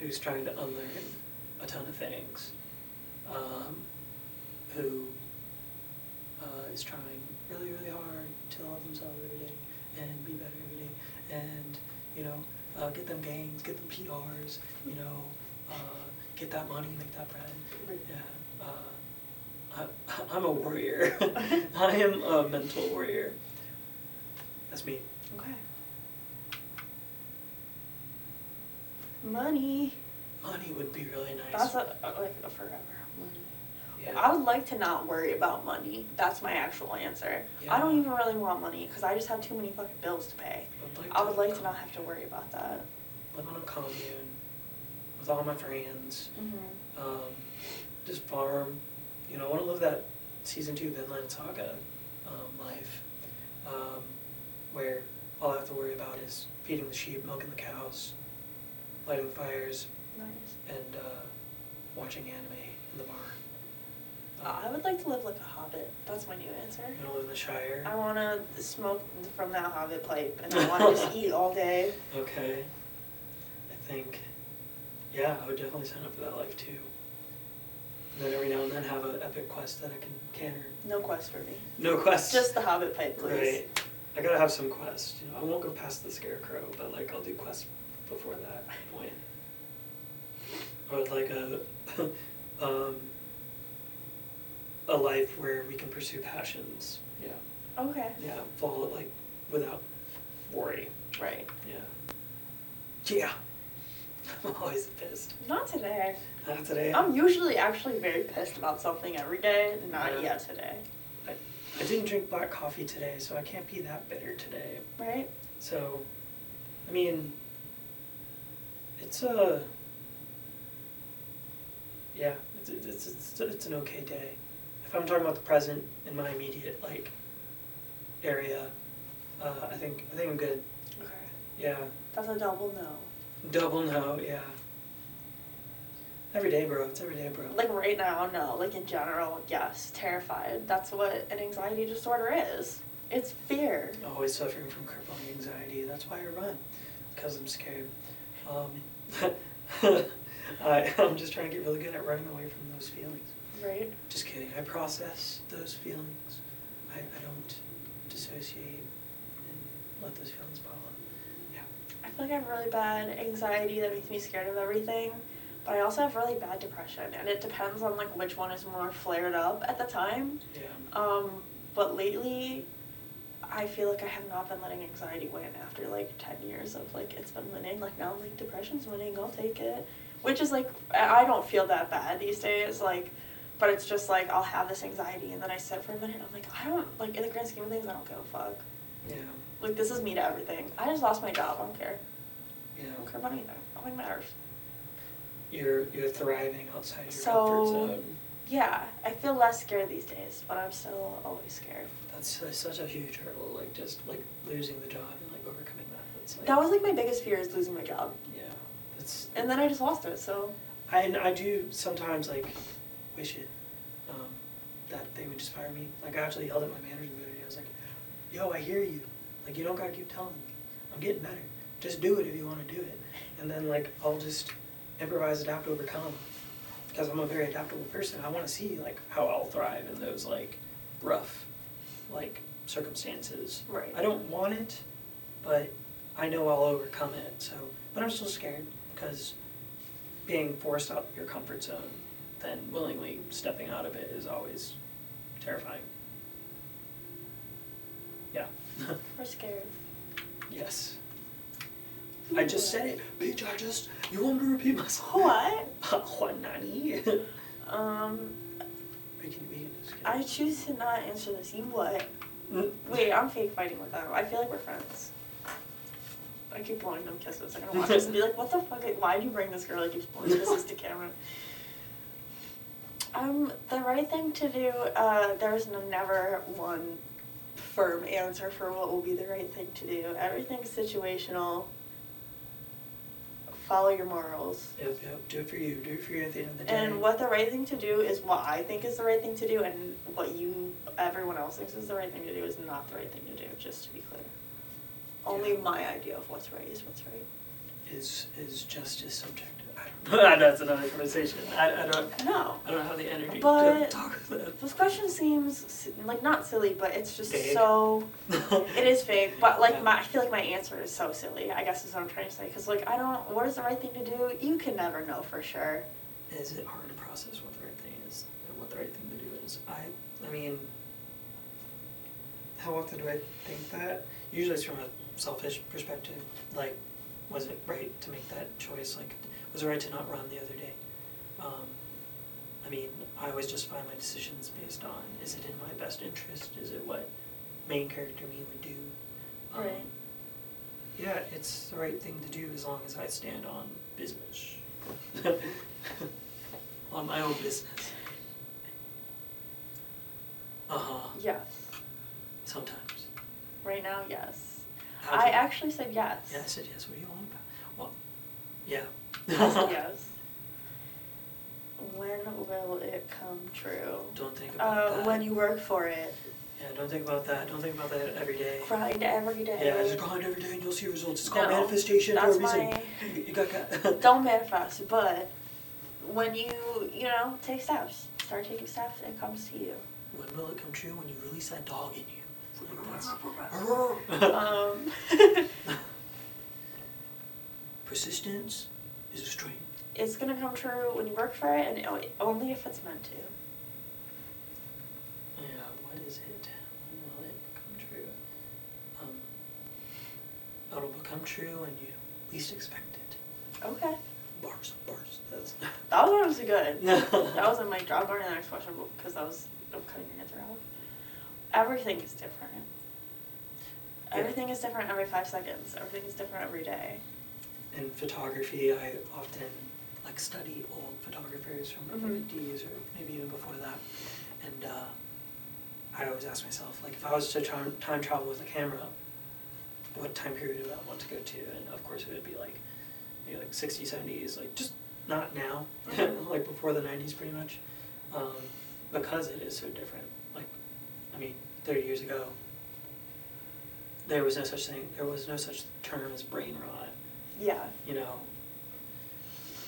who's trying to unlearn a ton of things, who is trying really, really hard to love themselves every day and be better every day and, you know, get them gains, get them PRs, you know, get that money, make that bread. Yeah. I'm a warrior. I am a mental warrior. That's me. Okay. Money. Money would be really nice. That's like a forever. Money. Yeah. I would like to not worry about money. That's my actual answer. I don't Yeah. even really want money because I just have too many fucking bills to pay. I would like to not have to worry about that. live on a commune with all my friends. Mm-hmm. Just farm. You know, I want to live that season 2 Vinland Saga life, where all I have to worry about is feeding the sheep, milking the cows, lighting the fires, Nice. and watching anime in the barn. I would like to live like a hobbit. That's my new answer. You know, live in the Shire. I want to smoke from that hobbit pipe, and I want to just eat all day. Okay. I think, yeah, I would definitely sign up for that life too. And then every now and then have an epic quest that I can canter. No quest for me. No quest. Just the hobbit pipe, please. Right. I gotta have some quest. You know, I won't go past the scarecrow, but like I'll do quests before that point. I would like a life where we can pursue passions. Yeah. Okay. Yeah. Fall like without worry. Right. Yeah. Yeah. I'm always pissed. Not today. Not today. I'm usually actually very pissed about something every day. Not Yeah. yet today. I didn't drink black coffee today, so I can't be that bitter today. Right? So, I mean, it's yeah, it's an okay day. If I'm talking about the present in my immediate like area, I think I'm good. Okay. Yeah, That's a double no. double no. Yeah. Every day, bro. It's every day, bro. Like right now, no. Like in general, yes. Terrified. That's what an anxiety disorder is. It's fear. Always suffering from crippling anxiety. That's why I run, because I'm scared. I'm just trying to get really good at running away from those feelings. Right? Just kidding. I process those feelings. I don't dissociate and let those feelings bottle up. Yeah. I feel like I have really bad anxiety that makes me scared of everything. But I also have really bad depression, and it depends on like which one is more flared up at the time. Yeah. But lately, I feel like I have not been letting anxiety win after like 10 years of like it's been winning. Like now I'm like depression's winning, I'll take it. Which is like I don't feel that bad these days. Like, but it's just like I'll have this anxiety, and then I sit for a minute, and I'm like I don't like in the grand scheme of things I don't give a fuck. Yeah. Like this is me to everything. I just lost my job. I don't care. Yeah. I don't care about anything. Nothing matters. You're thriving outside your So- comfort zone. Yeah, I feel less scared these days, but I'm still always scared. That's such a huge hurdle. Like just like losing the job and like overcoming that. It's like That was like my biggest fear is losing my job, yeah. That's and then I just lost it. So I do sometimes like wish it that they would just fire me. Like I actually yelled at my manager the other day. I was like, "Yo, I hear you. Like you don't gotta keep telling me. I'm getting better. Just do it if you want to do it." And then like I'll just improvise, adapt, overcome. Because I'm a very adaptable person. I want to see like how I'll thrive in those like rough like circumstances. right. I don't want it, but I know I'll overcome it. So, but I'm still scared because being forced out of your comfort zone, then willingly stepping out of it is always terrifying. Yeah. We're scared. Yes. I just said it. Bitch, you want me to repeat myself? What? What, nani? We can just get I choose to not answer this. You what? Mm. Wait, I'm fake fighting with them. I feel like we're friends. I keep blowing them kisses. I'm gonna watch this and be like, what the fuck? Why'd you bring this girl that keeps blowing kisses to camera? The right thing to do, there's never one firm answer for what will be the right thing to do. Everything's situational. Follow your morals. Yep, do it for you. Do it for you at the end of the day. And what the right thing to do is what I think is the right thing to do, and what everyone else thinks is the right thing to do is not the right thing to do, just to be clear. Only Yeah. my idea of what's right is what's right. Is justice subjective? I don't know. That's another conversation. I don't No. have the energy to But- talk about This question seems, like, not silly, but it's just Vague. so... that. It is fake, but, like, Yeah. I feel like my answer is so silly, I guess is what I'm trying to say. Because, like, what is the right thing to do? You can never know for sure. Is it hard to process what the right thing is and what the right thing to do is? I mean, how often do I think that? Usually it's from a selfish perspective. Like, was it right to make that choice? Like, was it right to not run the other day? I mean, I always justify my decisions based on, is it in my best interest? Is it what main character me would do? Right. Yeah, it's the right thing to do as long as I stand on business. On my own business. Uh-huh. Yes. Sometimes. Right now, yes. How'd I you- actually said yes. Yeah, I said yes. What do you want about? Well, yeah. I said yes. When will it come true? Don't think about that. When you work for it. Yeah, don't think about that. Don't think about that every day. Grind every day. Yeah, just grind every day and you'll see results. It's called No, manifestation for a that's reason. my- You got Don't manifest, but when you take steps, start taking steps, it comes to you. When will it come true? When you release that dog in you. Persistence is a strength. It's gonna come true when you work for it, and only if it's meant to. Yeah, what is it? When will it come true? It'll become true when you least expect it. Okay. Bars. That's That was good. That was a mic drop. Going to the next question because I'm cutting your answer out. Everything is different. Yeah. Everything is different every 5 seconds. Everything is different every day. In photography, I often study old photographers from the 50s or maybe even before that, and I always ask myself, if I was to time travel with a camera, what time period would I want to go to? And of course, it would be maybe 60s, 70s, just not now, before the 90s, pretty much, because it is so different. 30 years ago, there was no such thing. There was no such term as brain rot. Yeah.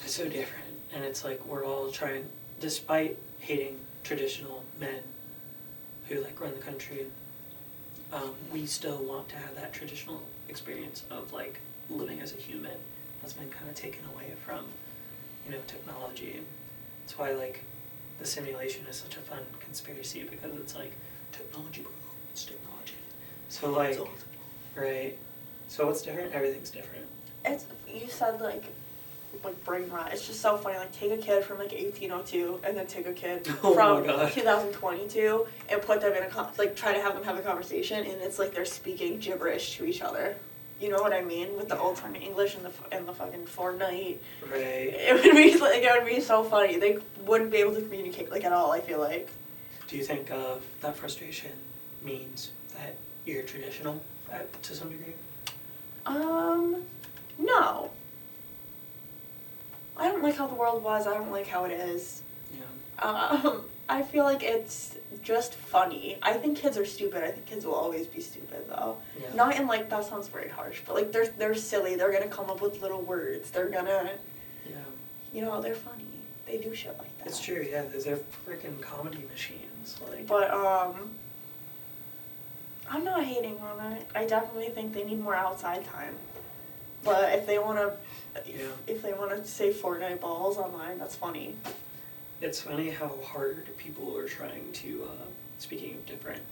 It's so different, and it's we're all trying, despite hating traditional men who run the country, we still want to have that traditional experience of living as a human. That's been kind of taken away from technology. That's why the simulation is such a fun conspiracy, because it's technology, bro, it's technology. So right. So what's different? Everything's different. You said brain rot. It's just so funny. Take a kid from 1802 and then take a kid Oh from my God. 2022 and put them in a try to have them have a conversation, and it's they're speaking gibberish to each other. You know what I mean? With the old time English and the fucking Fortnite. Right. It would be so funny. They wouldn't be able to communicate at all. I feel like. Do you think that frustration means that you're traditional to some degree? No. I don't like how the world was. I don't like how it is. Yeah. I feel like it's just funny. I think kids are stupid. I think kids will always be stupid, though. Yeah. Not in that sounds very harsh, but they're silly. They're gonna come up with little words. They're gonna, Yeah. they're funny. They do shit like that. It's true. Yeah, they're freaking comedy machines. But I'm not hating on it. I definitely think they need more outside time. But if they wanna, if they wanna say Fortnite balls online, that's funny. It's funny how hard people are trying to, speaking of different,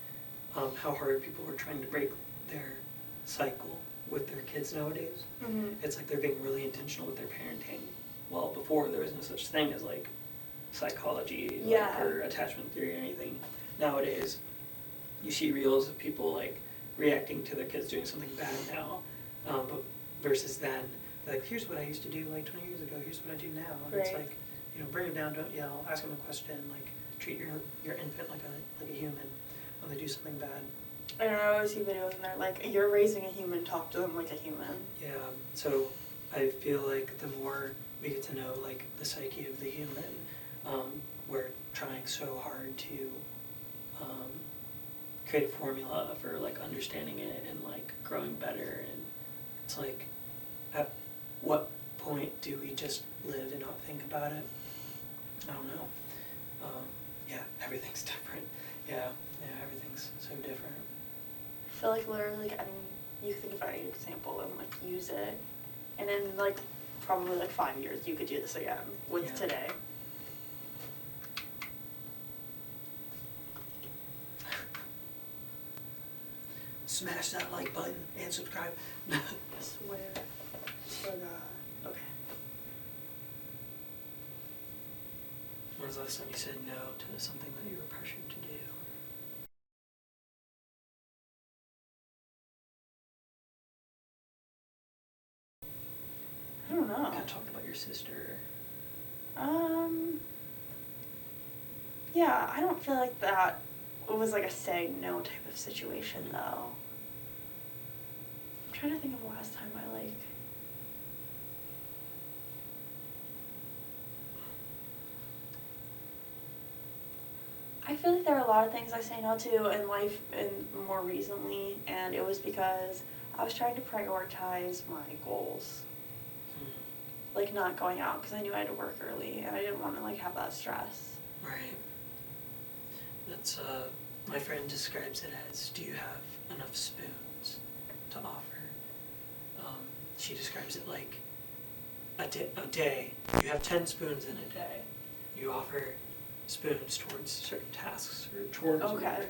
how hard people are trying to break their cycle with their kids nowadays. Mm-hmm. It's they're being really intentional with their parenting. Well, before there was no such thing as psychology or attachment theory or anything. Nowadays, you see reels of people reacting to their kids doing something bad now, but versus then, here's what I used to do 20 years ago, here's what I do now. And Right. it's bring them down, don't yell, ask them a question, treat your infant like a human when they do something bad. I don't know, I always see videos and they're you're raising a human, talk to them like a human. Yeah, so I feel the more we get to know the psyche of the human, we're trying so hard to create a formula for understanding it and growing better, and it's at what point do we just live and not think about it? I don't know. Yeah, everything's different. Yeah, everything's so different. I feel literally, you think of any example and use it, and in probably 5 years you could do this again with today. Smash that like button and subscribe. I swear to God. Okay. When's the last time you said no to something that you were pressured to do? I don't know. Kind of talked about your sister. Yeah, I don't feel like that was like a saying no type of situation though. I'm trying to think of the last time I like. I feel like there are a lot of things I say no to in life and more recently, and it was because I was trying to prioritize my goals. Like not going out because I knew I had to work early and I didn't want to like have that stress. Right. That's my friend describes it as, do you have enough spoons to offer? She describes it like a day. You have 10 spoons in a day. You offer spoons towards certain tasks or chores or whatever.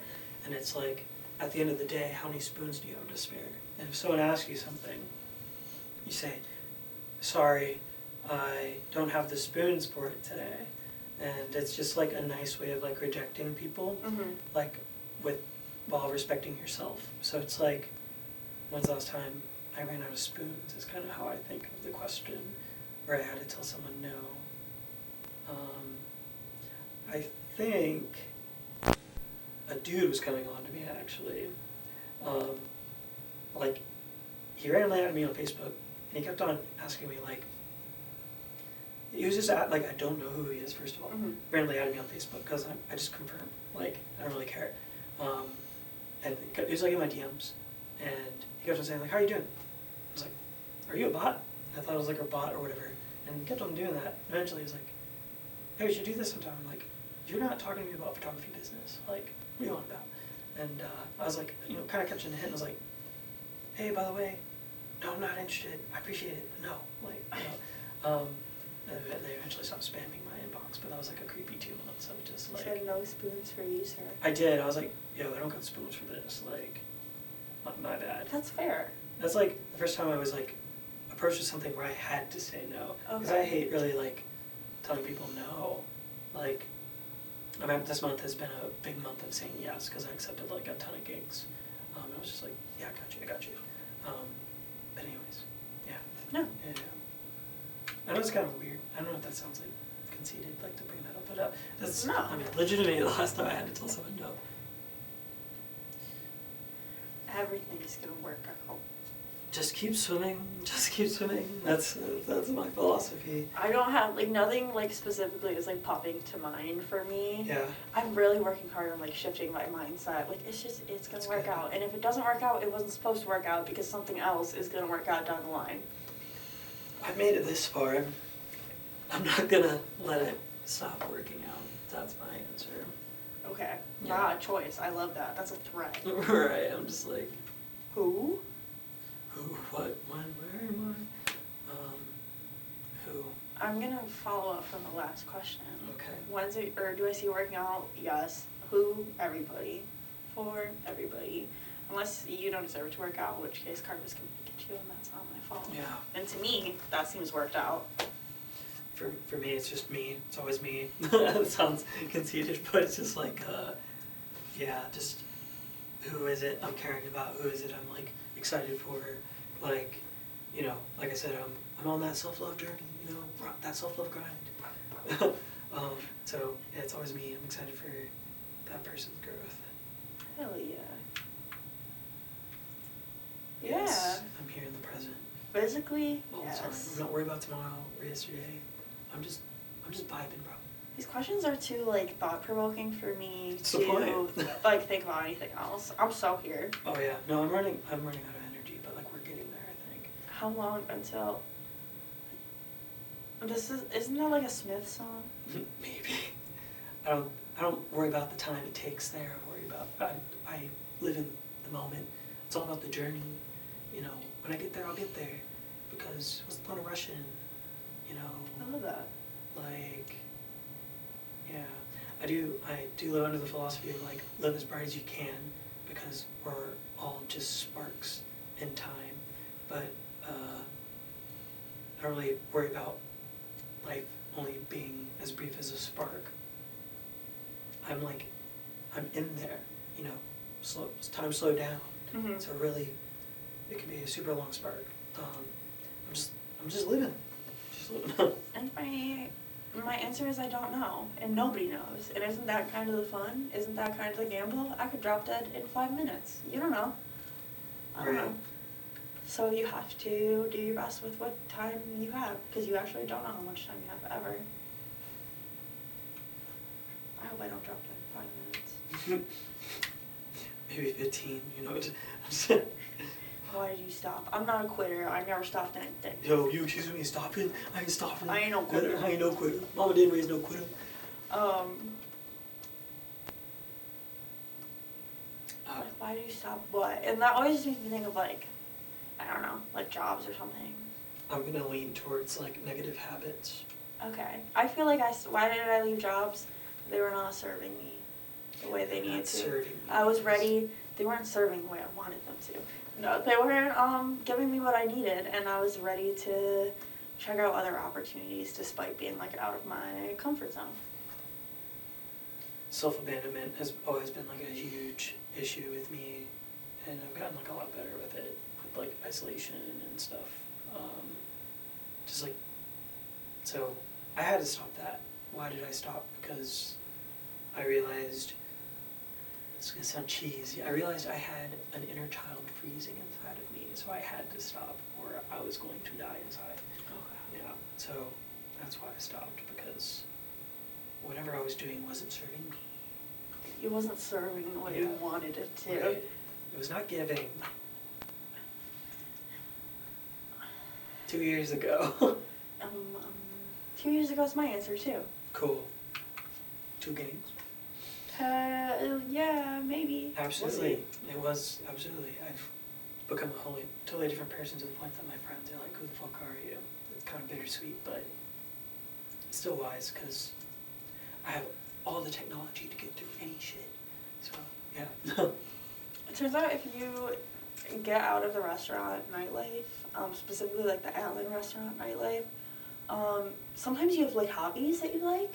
And it's like, at the end of the day, how many spoons do you have to spare? And if someone asks you something, you say, sorry, I don't have the spoons for it today. And it's just like a nice way of like rejecting people, like while respecting yourself. So it's like, when's the last time I ran out of spoons is kind of how I think of the question, where I had to tell someone no. I think a dude was coming on to me actually. Like, he randomly added me on Facebook, and he kept on asking me like, he was just like, I don't know who he is, first of all. Randomly added me on Facebook because I just confirmed, like, I don't really care. And he was like in my DMs, and he kept on saying like, how are you doing? I was like, are you a bot? I thought it was like a bot or whatever, and he kept on doing that. Eventually he was like, hey, we should do this sometime. I'm like, you're not talking to me about photography business. Like, what are you on about? And I was like, you know, kind of catching the hint. I was like, hey, by the way, no, I'm not interested. I appreciate it, but no. Like, you know. They eventually stopped spamming my inbox, but that was like a creepy 2 months of just like. You said no spoons for you, sir. I did. I was like, yo, I don't got spoons for this. Like, my bad. That's fair. That's like the first time I was like approached with something where I had to say no. Because I hate really like telling people no. Like, I mean, this month has been a big month of saying yes because I accepted like a ton of gigs. I was just like, yeah, I got you. But anyways, yeah. No. Yeah. I know it's kind of weird. I don't know if that sounds like conceited, like to bring that up, but that's, no. I mean, legitimately the last time I had to tell someone no. Everything is gonna work out. Just keep swimming, just keep swimming. That's my philosophy. I don't have, like, nothing, like, specifically is, like, popping to mind for me. Yeah. I'm really working hard on, like, shifting my mindset. Like, it's gonna That's work good. out. And if it doesn't work out, it wasn't supposed to work out because something else is gonna work out down the line. I've made it this far. I'm not gonna let it stop working out. That's my answer. Okay. Yeah. Not a choice. I love that. That's a threat. Right, I'm just like, Who? who, what, when, where am I? Who? I'm gonna follow up from the last question. Okay. When's it, or do I see you working out? Yes. Who? Everybody. For everybody. Unless you don't deserve to work out, in which case Carter's gonna get you, and that's not my fault. Yeah. And to me, that seems worked out. For me, it's just me. It's always me. It sounds conceited, but it's just like, yeah, just who is it I'm caring about? Who is it I'm like excited for? Like, you know, like I said, I'm on that self-love journey. You know, that self-love grind. So yeah, it's always me. I'm excited for that person's growth. Hell yeah. Yes, Yeah. I'm here in the present. Physically, All the time. yes. I'm not worried about tomorrow or yesterday. I'm just vibing, bro. These questions are too, like, thought-provoking for me What's the to, point? like, think about anything else. I'm so here. Oh yeah, no, I'm running out of energy, but like we're getting there, I think. How long until... Isn't that like a Smith song? Maybe. I don't worry about the time it takes there. I worry about, I live in the moment. It's all about the journey. You know, when I get there, I'll get there. Because what's the point of rushing? You know, I love that. like, yeah. I do live under the philosophy of like, live as bright as you can, because we're all just sparks in time. But I don't really worry about life only being as brief as a spark. I'm in there, you know, time slowed down. Mhm. So really, it could be a super long spark. I'm just living. Just living. And my answer is I don't know, and nobody knows. And isn't that kind of the fun? Isn't that kind of the gamble? I could drop dead in 5 minutes. You don't know. I don't Right. know. So you have to do your best with what time you have, because you actually don't know how much time you have ever. I hope I don't drop dead in 5 minutes. Maybe 15, you know. Why did you stop? I'm not a quitter. I never stopped anything. Yo, you accusing me of stopping? I ain't stopping. I ain't no quitter. I ain't no quitter. Mama didn't raise no quitter. Like, why do you stop what? And that always makes me think of, like, I don't know, like jobs or something. I'm gonna lean towards like negative habits. Okay. I feel like why did I leave jobs? They were not serving me the way they needed Not to. serving me. I was ready. They weren't serving the way I wanted them to. No, they weren't giving me what I needed, and I was ready to check out other opportunities despite being like out of my comfort zone. Self-abandonment has always been like a huge issue with me, and I've gotten like a lot better with it, with like isolation and stuff. Just like, so I had to stop that. Why did I stop? Because I realized, it's gonna sound cheesy, I realized I had an inner child freezing inside of me, so I had to stop or I was going to die inside. Okay. Yeah, so that's why I stopped, because whatever I was doing wasn't serving me. It wasn't serving what you Yeah. wanted it to. Right. It was not giving. 2 years ago. 2 years ago is my answer too. Cool. 2 games. Yeah, maybe. Absolutely. It was, absolutely. I've become a totally different person to the point that my friends are like, who the fuck are you? It's kind of bittersweet, but it's still wise, because I have all the technology to get through any shit. So, yeah. It turns out if you get out of the restaurant nightlife, specifically like the Allen restaurant nightlife, sometimes you have like hobbies that you like.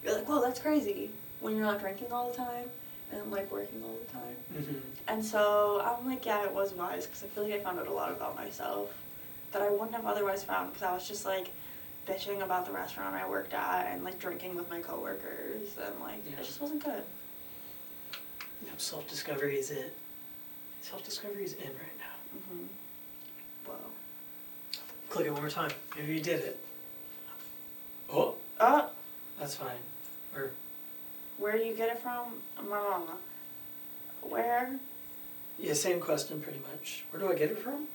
You're like, whoa, that's crazy. When you're not drinking all the time and like working all the time. Mm-hmm. And so I'm like, yeah, it was wise, because I feel like I found out a lot about myself that I wouldn't have otherwise found, because I was just like bitching about the restaurant I worked at and like drinking with my coworkers, and like Yeah. it just wasn't good. You know, self-discovery is it. Self-discovery is in right now. Mm-hmm. Whoa. Click it one more time. Maybe you did it. Oh, that's fine. Or, Where do you get it from? My mama. Where? yeah, same question pretty much. Where do I get it from?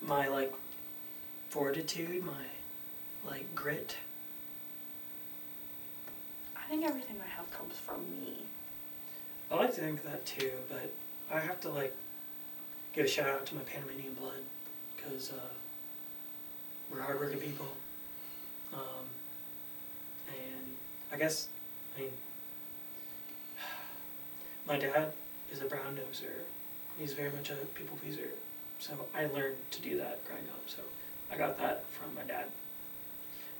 My, like, fortitude, my, like, grit. I think everything I have comes from me. I like to think that too, but I have to, like, give a shout out to my Panamanian blood, because we're hardworking people. And I guess, I mean, my dad is a brown noser. He's very much a people pleaser. So I learned to do that growing up. So I got that from my dad.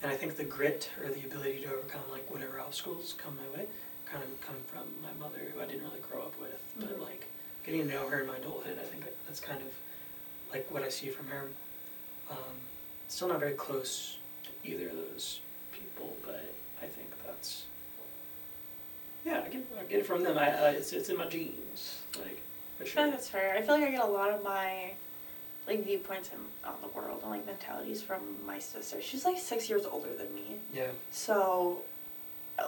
And I think the grit or the ability to overcome like whatever obstacles come my way kind of come from my mother, who I didn't really grow up with. But like getting to know her in my adulthood, I think that's kind of like what I see from her. Still not very close to either of those people, but I think that's, yeah, I get it from them. It's in my genes, like, for I feel sure. like that's fair. I feel like I get a lot of my like viewpoints on the world and like mentalities from my sister. She's like 6 years older than me. Yeah. So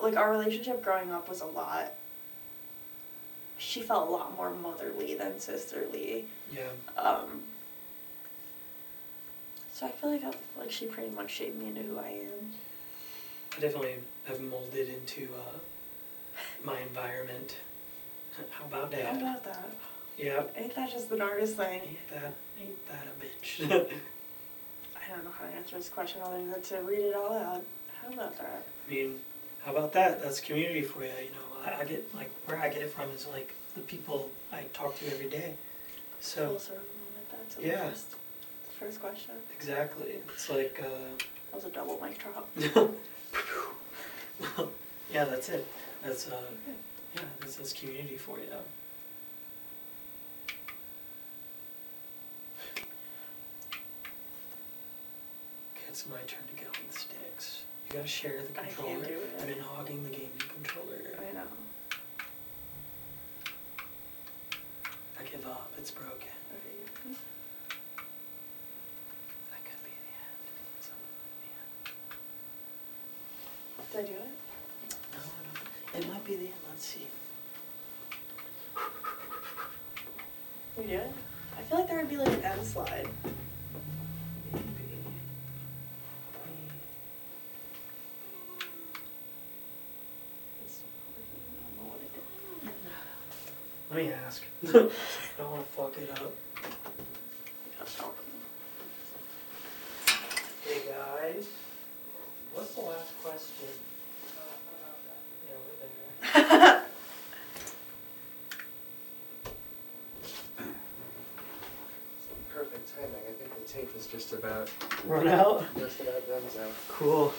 like our relationship growing up was a lot, she felt a lot more motherly than sisterly. Yeah. So I feel like she pretty much shaped me into who I am. I definitely have molded into my environment. How about How that? about that? Yeah. Ain't that just the darndest thing? Ain't that a bitch? I don't know how to answer this question other than to read it all out. How about that? I mean, how about that? That's community for you, you know. I get, like, where I get it from is, like, the people I talk to every day. So, Full circle moment back to yeah. the first question. exactly. It's like, That was a double mic drop. yeah, that's it. That's that's community for you. Okay, it's my turn to get on the sticks. You gotta share the I controller. can't do it. I've been hogging the gaming controller. I know. I give up. It's broken. Okay. That could be the end. So, yeah. Did I do it? No, I don't. It might be the end. Let's see. We do it? I feel like there would be like an end slide. Maybe. It's still not working. I don't know what it did. Let me ask. I don't want to fuck it up. It's not working. Hey guys, what's the last question? Yeah, we're there. Perfect timing. I think the tape is just about Run out? done, so. Cool.